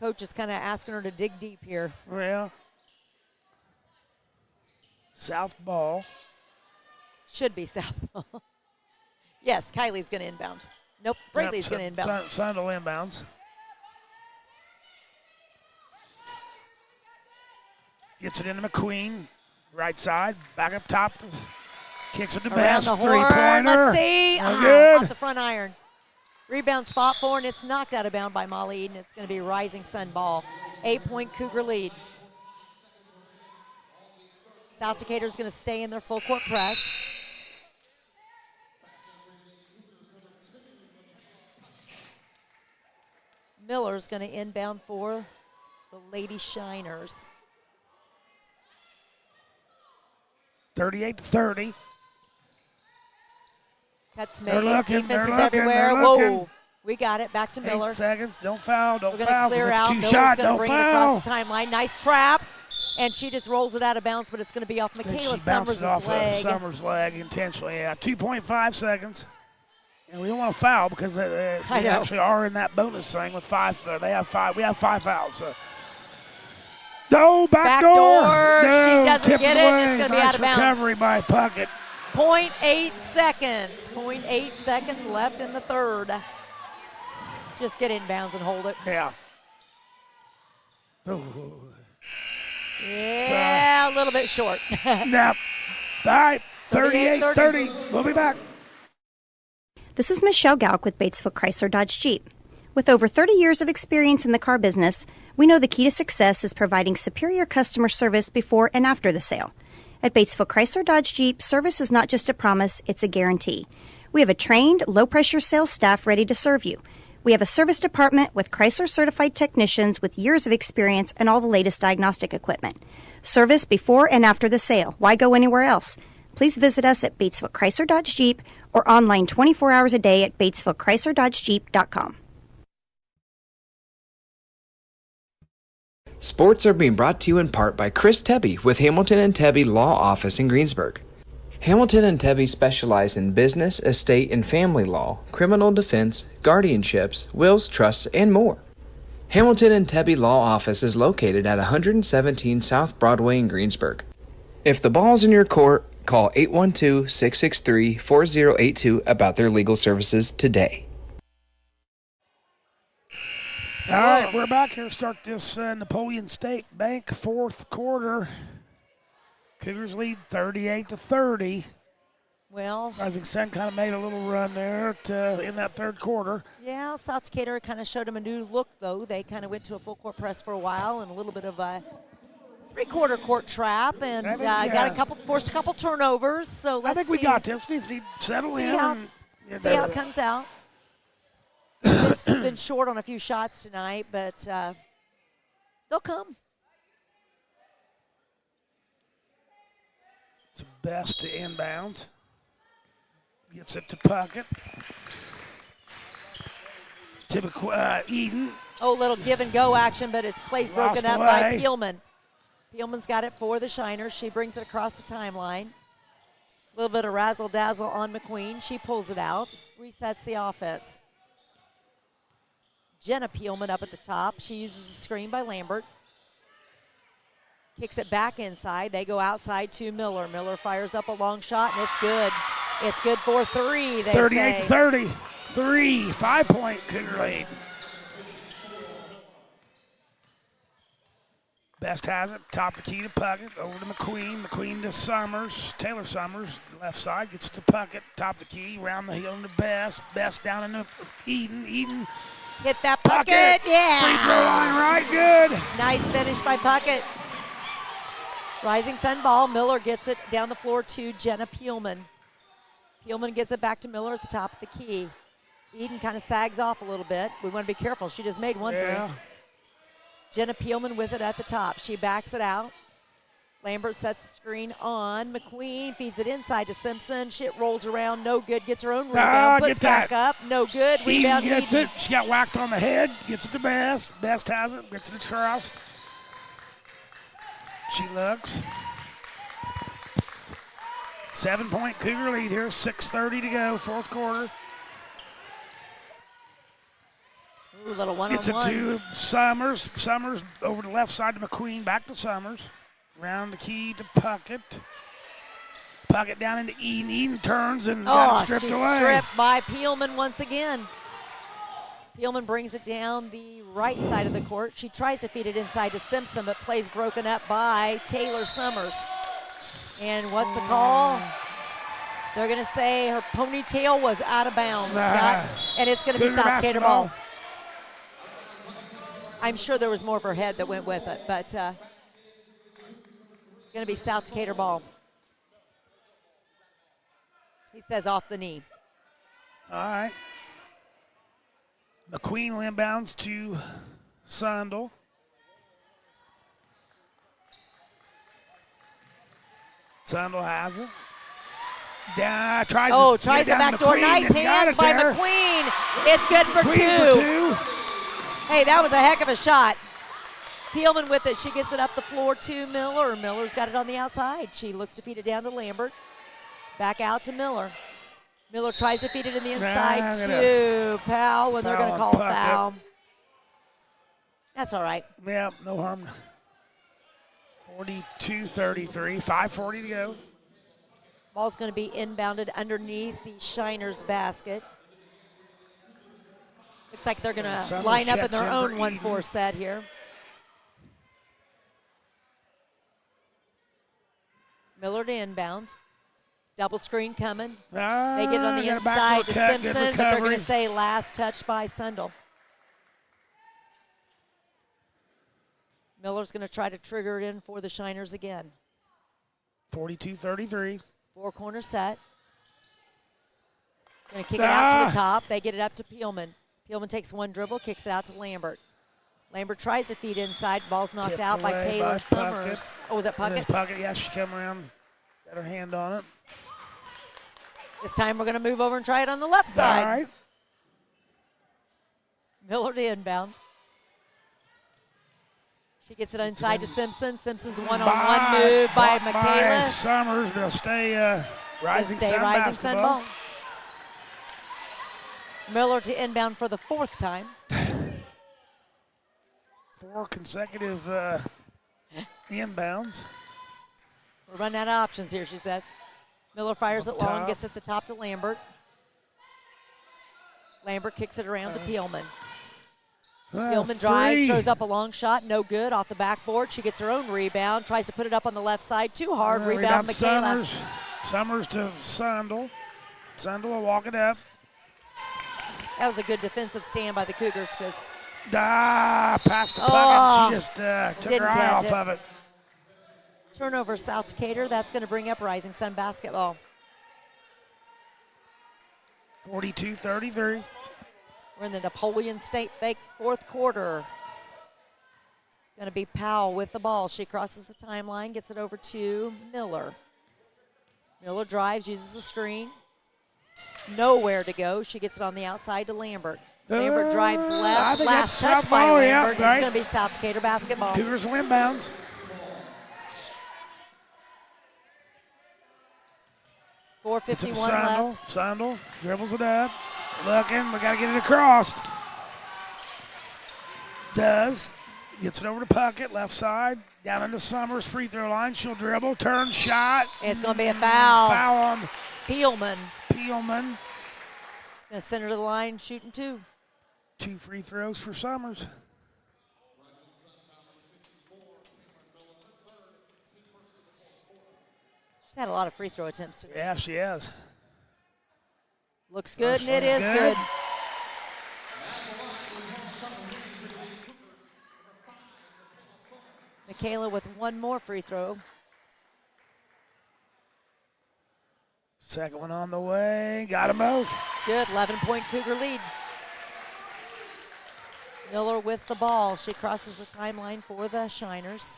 Coach is kind of asking her to dig deep here. Well, South ball. Should be South ball. Yes, Kylie's going to inbound. Nope, Braylee's going to inbound. Sundal inbounds. Gets it into McQueen. Right side. Back up top. Kicks it to Around Best. the horn. Three-pointer. Let's see. No good. Off the front iron. Rebound spot for, and it's knocked out of bound by Molly Eden. It's going to be Rising Sun ball. 8-point Cougar lead. South Decatur's going to stay in their full court press. Miller's going to inbound for the Lady Shiners. 38-30. Cuts They're made. looking, Defense they're is looking, everywhere. they're Whoa. looking. We got it. Back to 8 Miller. seconds. Don't foul. Don't We're going foul. to clear 'Cause out. it's Miller's 2 shot. going to Don't bring it foul. across the timeline. Nice trap. And she just rolls it out of bounds, but it's going to be off I think Michaela she bounces Summers' off leg. Summers' leg intentionally. Yeah, 2.5 seconds. And we don't want to foul because they I know. actually are in that bonus thing with 5. They have 5. We have 5 fouls. So. No, back door. Backdoor. She No, doesn't tip get it it. away. It's gonna be Nice out of bounds. recovery by Puckett. 0.8 seconds. 0.8 seconds left in the third. Just get inbounds and hold it. Yeah. Oh. Yeah, a little bit short. Nap. All right, 38-30. We'll be back. This is Michelle Gauck with Batesville Chrysler Dodge Jeep. With over 30 years of experience in the car business, we know the key to success is providing superior customer service before and after the sale. At Batesville Chrysler Dodge Jeep, service is not just a promise, it's a guarantee. We have a trained, low-pressure sales staff ready to serve you. We have a service department with Chrysler-certified technicians with years of experience and all the latest diagnostic equipment. Service before and after the sale. Why go anywhere else? Please visit us at Batesville Chrysler Dodge Jeep or online 24 hours a day at BatesvilleChryslerDodgeJeep.com. Sports are being brought to you in part by Chris Tebby with Hamilton and Tebby Law Office in Greensburg. Hamilton and Tebby specialize in business, estate, and family law, criminal defense, guardianships, wills, trusts, and more. Hamilton and Tebby Law Office is located at 117 South Broadway in Greensburg. If the ball's in your court, call 812-663-4082 about their legal services today. All right, we're back here to start this Napoleon State Bank fourth quarter. Cougars lead 38-30. Well, Rising Sun kind of made a little run there in that third quarter. yeah, South Decatur kind of showed them a new look, though. They kind of went to a full court press for a while and a little bit of a three-quarter court trap, and forced a couple turnovers. So let's I think we got this. Needs to settle in. See how it comes out. It's been short on a few shots tonight, but they'll come. It's the best to inbound. Gets it to Puckett. Typical Eden. Oh, little give and go action, but his play's broken up by Peelman. Peelman's got it for the Shiners. She brings it across the timeline. A little bit of razzle-dazzle on McQueen. She pulls it out, resets the offense. Jenna Peelman up at the top. She uses a screen by Lambert. Kicks it back inside. They go outside to Miller. Miller fires up a long shot, and it's good. It's good for three, they 38-30. 5-point Cougar lead. Best has it. Top the key to Puckett. Over to McQueen. McQueen to Summers. Taylor Summers, left side, gets to Puckett. Top the key. Round the hill to Best. Best down into Eden. Eden. Hit that Puckett. Yeah. Free throw line right. Good. Nice finish by Puckett. Rising Sun ball. Miller gets it down the floor to Jenna Peelman. Peelman gets it back to Miller at the top of the key. Eden kind of sags off a little bit. We want to be careful. She just made one three. Jenna Peelman with it at the top. She backs it out. Lambert sets the screen on. McQueen feeds it inside to Simpson. Shit rolls around. No good. Gets her own rebound. Puts back up. No good. Rebound. Eden gets it. She got whacked on the head. Gets it to Best. Best has it. Gets it to Troust. She looks. 7-point Cougar lead here. 6:30 to go. Fourth quarter. Ooh, little one-on-one. Gets it to Summers. Summers over the left side to McQueen. Back to Summers. Round the key to Puckett. Puckett down into Eden. Eden turns and got it stripped away. Stripped by Peelman once again. Peelman brings it down the right side of the court. She tries to feed it inside to Simpson, but plays broken up by Taylor Summers. And what's the call? They're going to say her ponytail was out of bounds, Scott, and it's going to be South Decatur ball. I'm sure there was more of her head that went with it, but it's going to be South Decatur ball. He says off the knee. All right. McQueen inbounds to Sundel. Sundel has it. Tries the backdoor. Nice hands by McQueen. It's good for two. Hey, that was a heck of a shot. Peelman with it. She gets it up the floor to Miller. Miller's got it on the outside. She looks to feed it down to Lambert. Back out to Miller. Miller tries to feed it in the inside to Powell when they're going to call foul. That's all right. Yeah, no harm. 42-33, 5:40 to go. Ball's going to be inbounded underneath the Shiners basket. Looks like they're going to line up in their own 1-4 set here. Miller to inbound. Double screen coming. They get it on the inside to Simpson, but they're going to say last touch by Sundel. Miller's going to try to trigger it in for the Shiners again. 42-33. Four-corner set. Going to kick it out to the top. They get it up to Peelman. Peelman takes one dribble, kicks it out to Lambert. Lambert tries to feed inside. Ball's knocked out by Taylor Summers. Oh, was that Puckett? Puckett, yeah, she come around. Got her hand on it. This time we're going to move over and try it on the left side. All right. Miller to inbound. She gets it inside to Simpson. Simpson's one-on-one move by Michaela. Summers will stay Rising Sun basketball. Ball. Miller to inbound for the fourth time. 4 consecutive inbounds. We're running out of options here, she says. Miller fires it long, gets at the top to Lambert. Lambert kicks it around to Peelman. Peelman drives, throws up a long shot, no good, off the backboard. She gets her own rebound, tries to put it up on the left side, too hard, rebound Michaela. Summers to Sandel. Sandel will walk it up. That was a good defensive stand by the Cougars because pass to Puckett. She just took her eye off of it. Turnover, South Decatur. That's going to bring up Rising Sun basketball. 42-33. We're in the Napoleon State Bank fourth quarter. Going to be Powell with the ball. She crosses the timeline, gets it over to Miller. Miller drives, uses the screen. Nowhere to go. She gets it on the outside to Lambert. Lambert drives left. Last touch by Lambert. It's going to be South Decatur basketball. Cougars will inbounds. 4:51 left. Sandel dribbles it up. Looking, we got to get it across. Does. Gets it over to Puckett, left side. Down into Summers, free throw line. She'll dribble, turn, shot. It's going to be a foul. Foul on Peelman. Going to send her to the line, shooting 2. 2 free throws for Summers. She's had a lot of free throw attempts today. Yeah, she has. Looks good, and it is good. Michaela with one more free throw. Second one on the way. Got them both. It's good. 11-point Cougar lead. Miller with the ball. She crosses the timeline for the Shiners.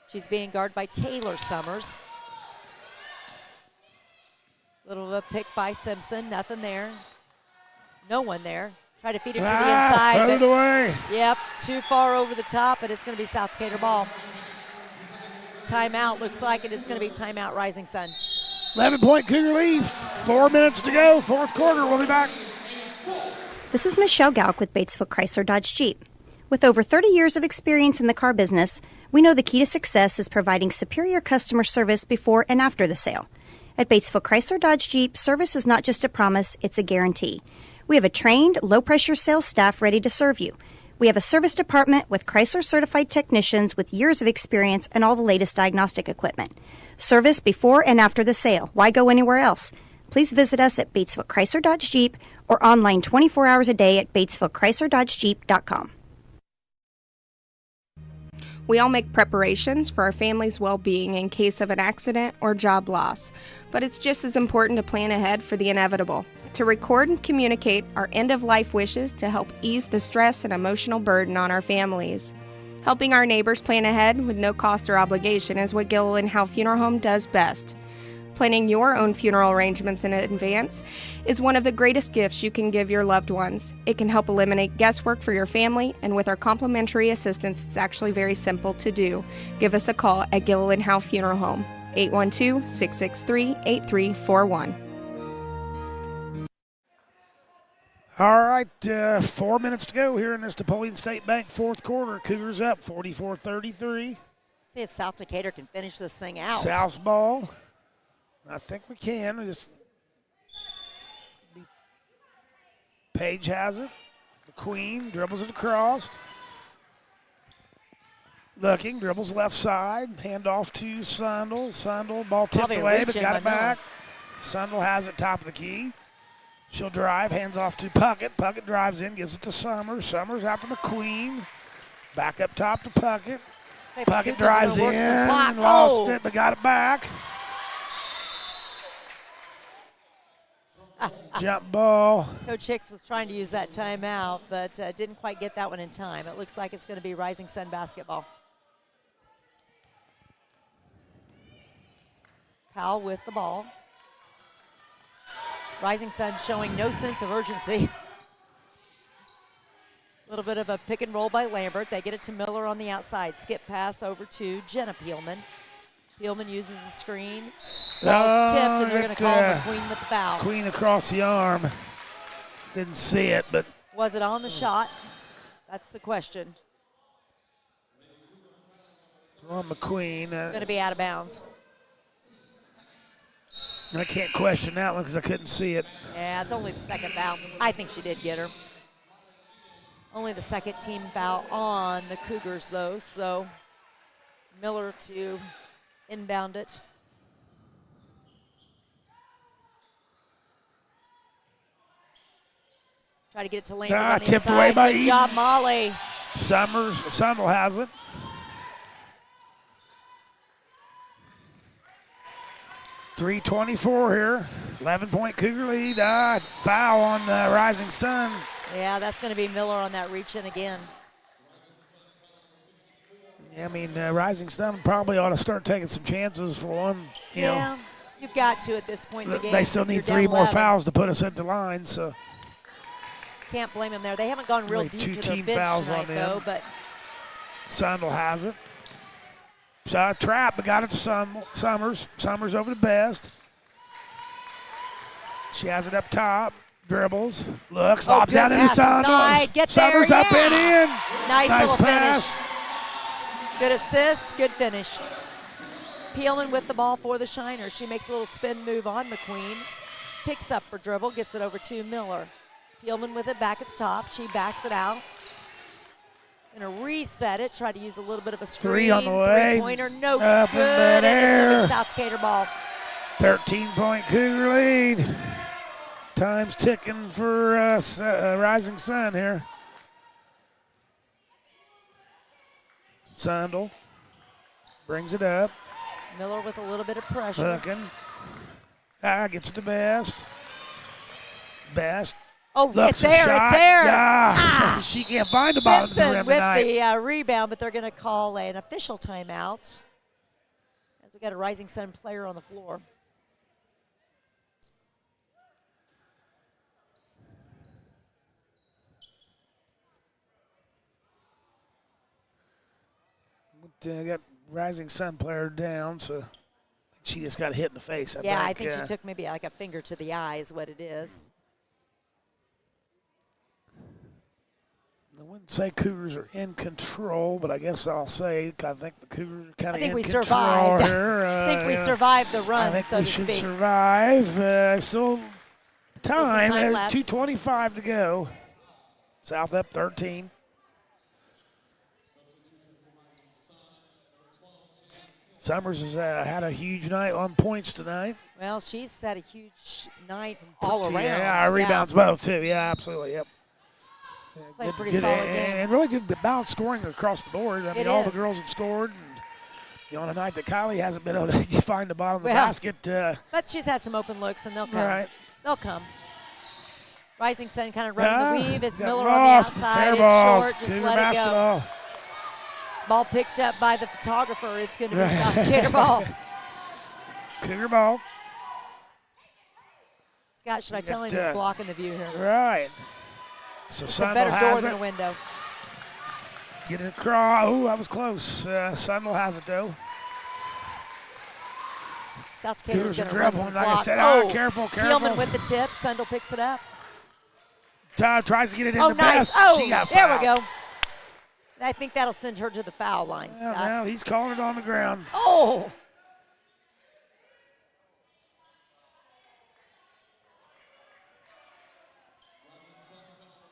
She's being guarded by Taylor Summers. Little of a pick by Simpson. Nothing there. No one there. Try to feed it to the inside. Throw it away. Yep, too far over the top, but it's going to be South Decatur ball. Timeout looks like it. It's going to be timeout Rising Sun. 11-point Cougar lead. 4 minutes to go. Fourth quarter. We'll be back. This is Michelle Gauk with Batesville Chrysler Dodge Jeep. With over 30 years of experience in the car business, we know the key to success is providing superior customer service before and after the sale. At Batesville Chrysler Dodge Jeep, service is not just a promise, it's a guarantee. We have a trained, low-pressure sales staff ready to serve you. We have a service department with Chrysler-certified technicians with years of experience and all the latest diagnostic equipment. Service before and after the sale. Why go anywhere else? Please visit us at Batesville Chrysler Dodge Jeep or online 24 hours a day at BatesvilleChryslerDodgeJeep.com. We all make preparations for our family's well-being in case of an accident or job loss, but it's just as important to plan ahead for the inevitable, to record and communicate our end-of-life wishes to help ease the stress and emotional burden on our families. Helping our neighbors plan ahead with no cost or obligation is what Gilliland Howe Funeral Home does best. Planning your own funeral arrangements in advance is one of the greatest gifts you can give your loved ones. It can help eliminate guesswork for your family, and with our complimentary assistance, it's actually very simple to do. Give us a call at Gilliland Howe Funeral Home, 812-663-8341. All right, 4 minutes to go here in this Napoleon State Bank fourth quarter. Cougars up 44-33. See if South Decatur can finish this thing out. South's ball. I think we can. Page has it. McQueen dribbles it across. Looking, dribbles left side. Handoff to Sandel. Sandel, ball tipped away, but got it back. Sandel has it top of the key. She'll drive, hands off to Puckett. Puckett drives in, gives it to Summers. Summers out to McQueen. Back up top to Puckett. Hey, the Puckett Cougars drives are in, gonna work some block. lost Oh! it, but got it back. Jump ball. Coach Hicks was trying to use that timeout, but didn't quite get that one in time. It looks like it's going to be Rising Sun basketball. Powell with the ball. Rising Sun showing no sense of urgency. A little bit of a pick and roll by Lambert. They get it to Miller on the outside. Skip pass over to Jenna Peelman. Peelman uses the screen. Ball's tipped, and they're going to call McQueen with the foul. Queen across the arm. Didn't see it, but. Was it on the shot? That's the question. On McQueen. Going to be out of bounds. I can't question that one because I couldn't see it. Yeah, it's only the second foul. I think she did get her. Only the second team foul on the Cougars, though, so Miller to inbound it. Try to get it to Lambert on the tipped inside. away by Good Eden. job, Molly. Summer has it. .324 here. 11-point Cougar lead. Foul on Rising Sun. Yeah, that's going to be Miller on that reach in again. Yeah, I mean, Rising Sun probably ought to start taking some chances for one. You know, you've got to at this point in the game. they still need You're 3 down more 11. fouls to put us at the line, so. Can't blame them there. They haven't gone real Only deep 2 to their team bench fouls tonight, on them. though. But Sundel has it. Trap, but got it to Summers. Summers over to Best. She has it up top. Dribbles. Looks. Lobs good down into pass inside. Sundel. Get there, Summers up and yeah. in. Nice little pass. finish. Good assist, good finish. Peelman with the ball for the Shiners. She makes a little spin move on McQueen. Picks up her dribble, gets it over to Miller. Peelman with it back at the top. She backs it out. Gonna reset it, try to use a little bit of a screen. 3 on the way. Three-pointer, no Nothing good. but And it's gonna air. be South Decatur ball. 13-point Cougar lead. Time's ticking for Rising Sun here. Sundel brings it up. Miller with a little bit of pressure. Looking. Gets it to Best. Best. Oh, Looks it's there, a shot. it's there. Yeah. She can't find the bottom of the Simpson rim with tonight. the rebound, but they're going to call an official timeout as we got a Rising Sun player on the floor. Got Rising Sun player down, so she just got hit in the face. I think she took maybe like a finger to the eye is what it is. I wouldn't say Cougars are in control, but I guess I'll say I think the Cougars are kind of in we control survived. here. I think we survived the run, I think so we to should speak. survive. Still time, time left. 2:25 to go. South up 13. Summers has had a huge night on points tonight. Well, she's had a huge night all around. Yeah, rebounds both too. Yeah, absolutely. Yep. Played a pretty solid game. And really good balance scoring across the board. I mean, all the is. girls have scored. And, on a night that Kylie hasn't been able to find the bottom of the basket. But she's had some open looks, and they'll come. Right. They'll come. Rising Sun kind of running the weave. It's got Miller on the lost. outside. Terrible. It's short. Just Cougar let it go. basketball. Ball picked up by the photographer. It's going to be South Decatur ball. Cougar ball. Scott, should I tell him he's blocking the view here? Right. So It's a Sundel better door has than a it. window. Get it across. Oh, that was close. Sundel has it, though. South Decatur's Cougars going to are run dribbling. some Like I block. said, careful. Peelman with the tip. Sundel picks it up. Tries to get it in Oh, the nice. best. Oh, She got there we fouled. go. I think that'll send her to the foul line, Well, Scott. now he's calling it on the ground. Oh!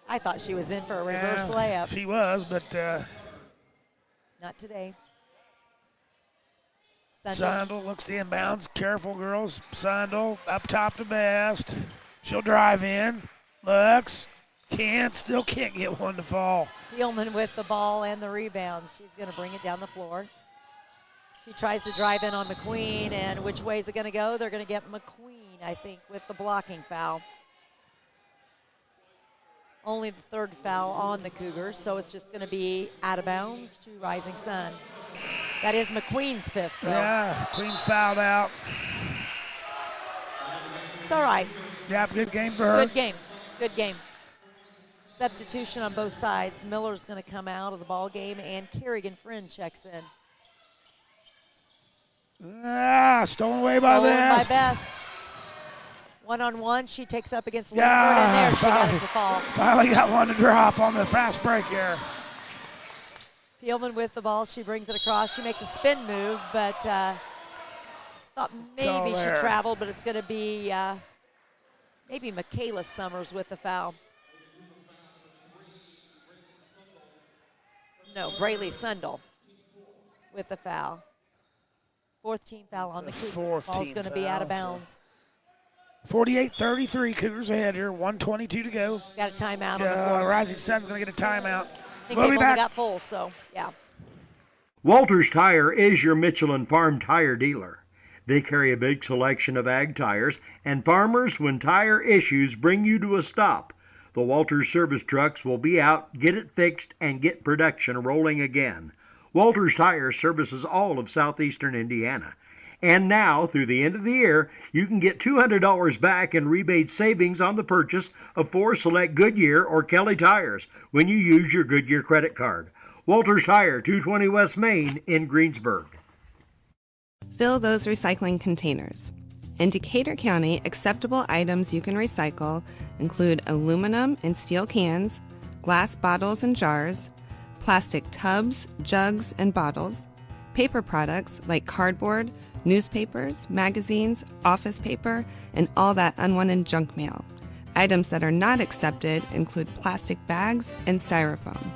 I thought she was in for a reverse layup. She was, but Not today. Sundel looks to inbounds. Careful, girls. Sundel up top to Best. She'll drive in. Looks. Still can't get one to fall. Thielman with the ball and the rebound. She's going to bring it down the floor. She tries to drive in on McQueen, and which way is it going to go? They're going to get McQueen, I think, with the blocking foul. Only the third foul on the Cougars, so it's just going to be out of bounds to Rising Sun. That is McQueen's fifth, though. Yeah, Queen fouled out. It's all right. Yeah, good game for her. Good game. Good game. Substitution on both sides. Miller's going to come out of the ball game, and Kerrigan Friend checks in. Stolen away by Best. By Best. One-on-one, she takes up against Lambert, and there she got it to fall. Finally got one to drop on the fast break here. Thielman with the ball. She brings it across. She makes a spin move, but thought maybe she traveled, but it's going to be maybe Michaela Summers with the foul. No, Brayley Sundell with the foul. Fourth team foul on the Cougars. Ball's going to be out of bounds. 48-33, Cougars ahead here. 1:22 to go. Got a timeout on the court. Rising Sun's going to get a timeout. I think they've only got full, so yeah. Walters Tire is your Michelin Farm tire dealer. They carry a big selection of ag tires, and farmers, when tire issues bring you to a stop, the Walters service trucks will be out, get it fixed, and get production rolling again. Walters Tire services all of southeastern Indiana. And now, through the end of the year, you can get $200 back in rebate savings on the purchase of 4 select Goodyear or Kelly tires when you use your Goodyear credit card. Walters Tire, 220 West Main in Greensburg. Fill those recycling containers. In Decatur County, acceptable items you can recycle include aluminum and steel cans, glass bottles and jars, plastic tubs, jugs, and bottles, paper products like cardboard, newspapers, magazines, office paper, and all that unwanted junk mail. Items that are not accepted include plastic bags and styrofoam.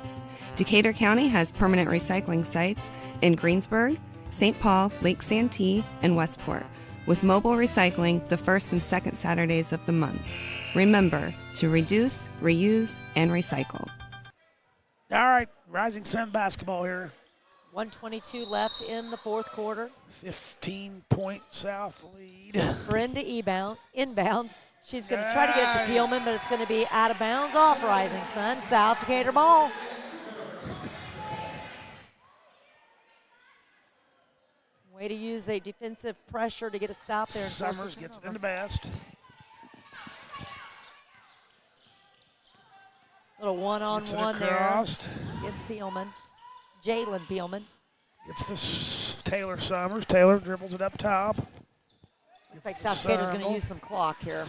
Decatur County has permanent recycling sites in Greensburg, St. Paul, Lake Santee, and Westport, with mobile recycling the first and second Saturdays of the month. Remember to reduce, reuse, and recycle. All right, Rising Sun basketball here. 1:22 left in the fourth quarter. 15-point South lead. Brenda inbound. She's going to try to get it to Peelman, but it's going to be out of bounds off Rising Sun. South Decatur ball. Way to use a defensive pressure to get a stop there. Summers gets it into Best. Little one-on-one there. Gets Peelman. Jalen Peelman. It's the Taylor Summers. Taylor dribbles it up top. Looks like South Decatur's going to use some clock here.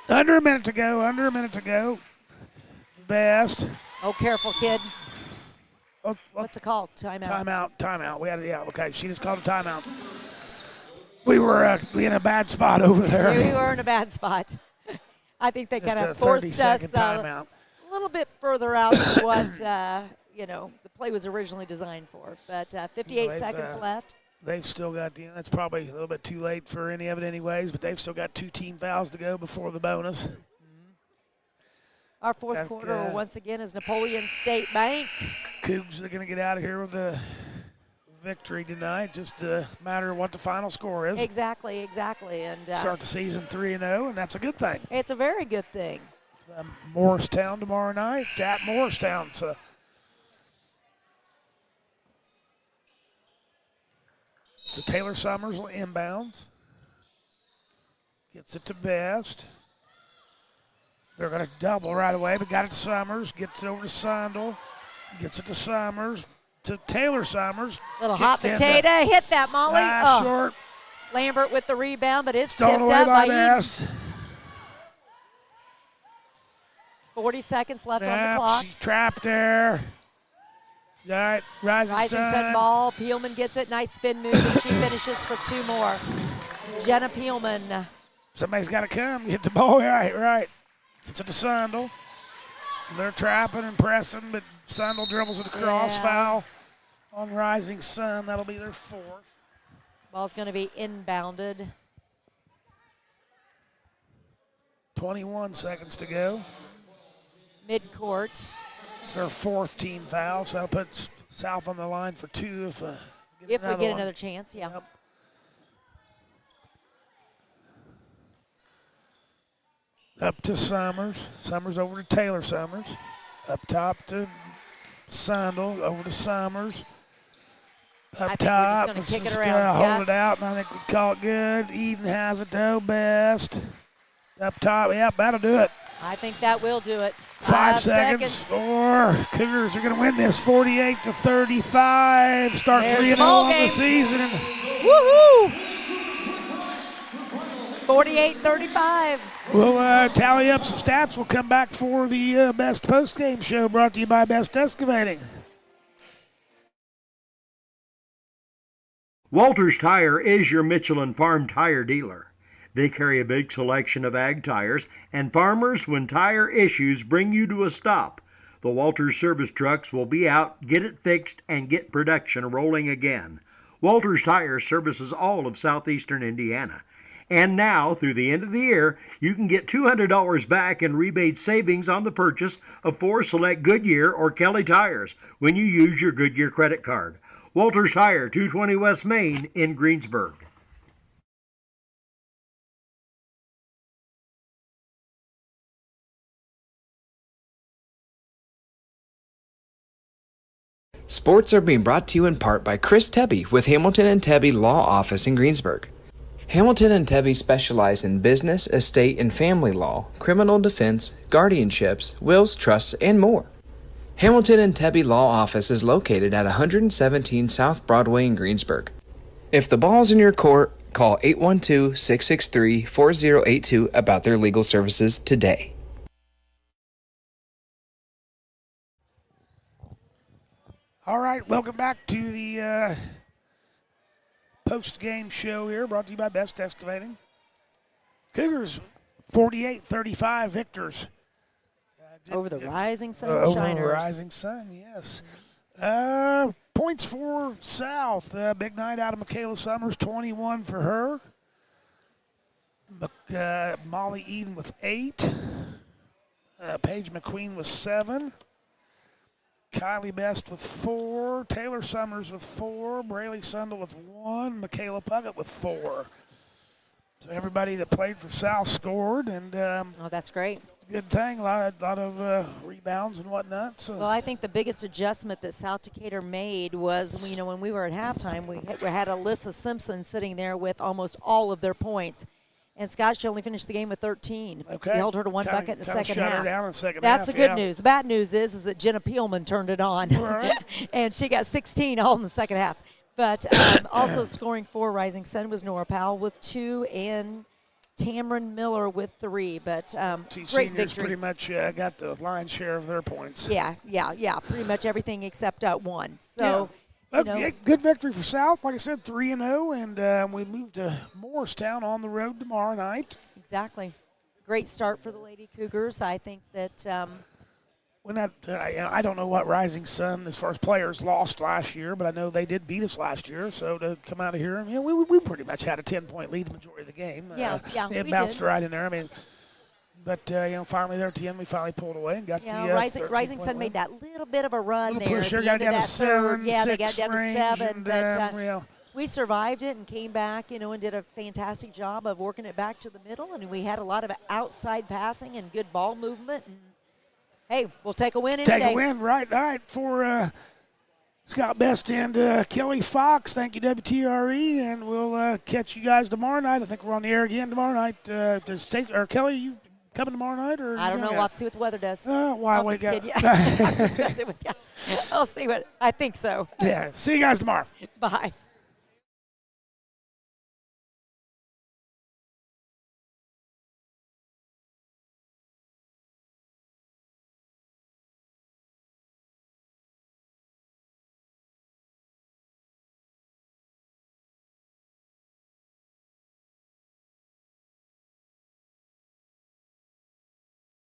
Under a minute to go. Best. Oh, careful, kid. Oh, what's it called? Timeout. Timeout. We had it. Yeah. Okay. She just called a timeout. We were in a bad spot over there. We were in a bad spot. I think they kind of forced us a little bit further out than what the play was originally designed for. But 58 seconds left. They've still got that's probably a little bit too late for any of it anyways, but they've still got 2 team fouls to go before the bonus. Our fourth quarter once again is Napoleon State Bank. Cougs are going to get out of here with a victory tonight. Just a matter of what the final score is. Exactly. And start the season 3-0, and that's a good thing. It's a very good thing. Morristown tomorrow night at Morristown. So Taylor Summers will inbounds. Gets it to Best. They're going to double right away, but got it to Summers. Gets it over to Sundell. Gets it to Summers. To Taylor Summers. Little hot potato. Hit that, Molly. Short. Lambert with the rebound, but it's stolen tipped away up by Best. 40 seconds left on the clock. She's trapped there. All right, Rising Sun ball. Peelman gets it. Nice spin move, and she finishes for 2 more. Jenna Peelman. Somebody's got to come. Get the ball. Right. It's at the Sundell. They're trapping and pressing, but Sundell dribbles it across. Foul on Rising Sun. That'll be their 4th. Ball's going to be inbounded. 21 seconds to go. Midcourt. It's their 4th team foul, so that'll put South on the line for 2 if If we get one. another chance, yeah. Yep. Up to Summers. Summers over to Taylor Summers. Up top to Sundle. Over to Summers. Up I think top. we're just Let's going to kick it just, around, Scott. hold it out, and I think we call it good. Eden has it, though, best. Up top, yep, that'll do it. I think that will do it. 5 seconds for Cougars are going to win this 48-35. Start There's 3-0 the ball on the game. season. Woohoo! 48-35. We'll tally up some stats. We'll come back for the best post-game show brought to you by Best Excavating. Walters Tire is your Michelin Farm tire dealer. They carry a big selection of ag tires, and farmers, when tire issues bring you to a stop, the Walters service trucks will be out, get it fixed, and get production rolling again. Walters Tire services all of southeastern Indiana. And now, through the end of the year, you can get $200 back in rebate savings on the purchase of 4 select Goodyear or Kelly tires when you use your Goodyear credit card. Walters Tire, 220 West Main in Greensburg. Sports are being brought to you in part by Chris Tebby with Hamilton and Tebby Law Office in Greensburg. Hamilton and Tebby specialize in business, estate, and family law, criminal defense, guardianships, wills, trusts, and more. Hamilton and Tebby Law Office is located at 117 South Broadway in Greensburg. If the ball's in your court, call 812-663-4082 about their legal services today. All right, welcome back to the post-game show here, brought to you by Best Excavating. Cougars, 48-35 victors. Over the Rising Sun Over Shiners. the Rising Sun, yes. Points for South. Big night out of Michaela Summers, 21 for her. Molly Eden with 8. Paige McQueen with 7. Kylie Best with 4. Taylor Summers with 4. Braylee Sundle with 1. Michaela Puckett with 4. So everybody that played for South scored, and Oh, that's great. good thing. A lot of rebounds and whatnot. So. Well, I think the biggest adjustment that South Decatur made was, when we were at halftime, we had Alyssa Simpson sitting there with almost all of their points. And Scott, she only finished the game with 13. Okay. We held her to one bucket in the second shut half. her down in the second That's half, the good yeah. news. The bad news is that Jenna Peelman turned it on. Right. And she got 16 all in the second half. But also scoring for Rising Sun was Nora Powell with 2 and Tamron Miller with 3. But great seniors victory. pretty much got the lion's share of their points. Yeah. Pretty much everything except 1. So, yeah, good victory for South. Like I said, 3-0, and we moved to Morristown on the road tomorrow night. exactly. Great start for the Lady Cougars. I think that I don't know what Rising Sun, as far as players, lost last year, but I know they did beat us last year. So to come out of here, we pretty much had a 10-point lead the majority of the game. It we bounced did. right in there. But finally there at the end, we finally pulled away and got the Rising Sun made that little bit of a run little there. push at there, the got end down of to that 7, third. Yeah, they got 6 down to range, 7. and, But we survived it and came back, and did a fantastic job of working it back to the middle. And we had a lot of outside passing and good ball movement. And hey, we'll take a win Take a win, right for Scott Best and Kelly Fox. Thank you, WTRE, and we'll catch you guys tomorrow night. I think we're on the air again tomorrow night. Kelly, you coming tomorrow night? Or I don't know. We'll have to see what the weather does. Why I'll we got? I'll see what. I think so. Yeah. See you guys tomorrow. Bye.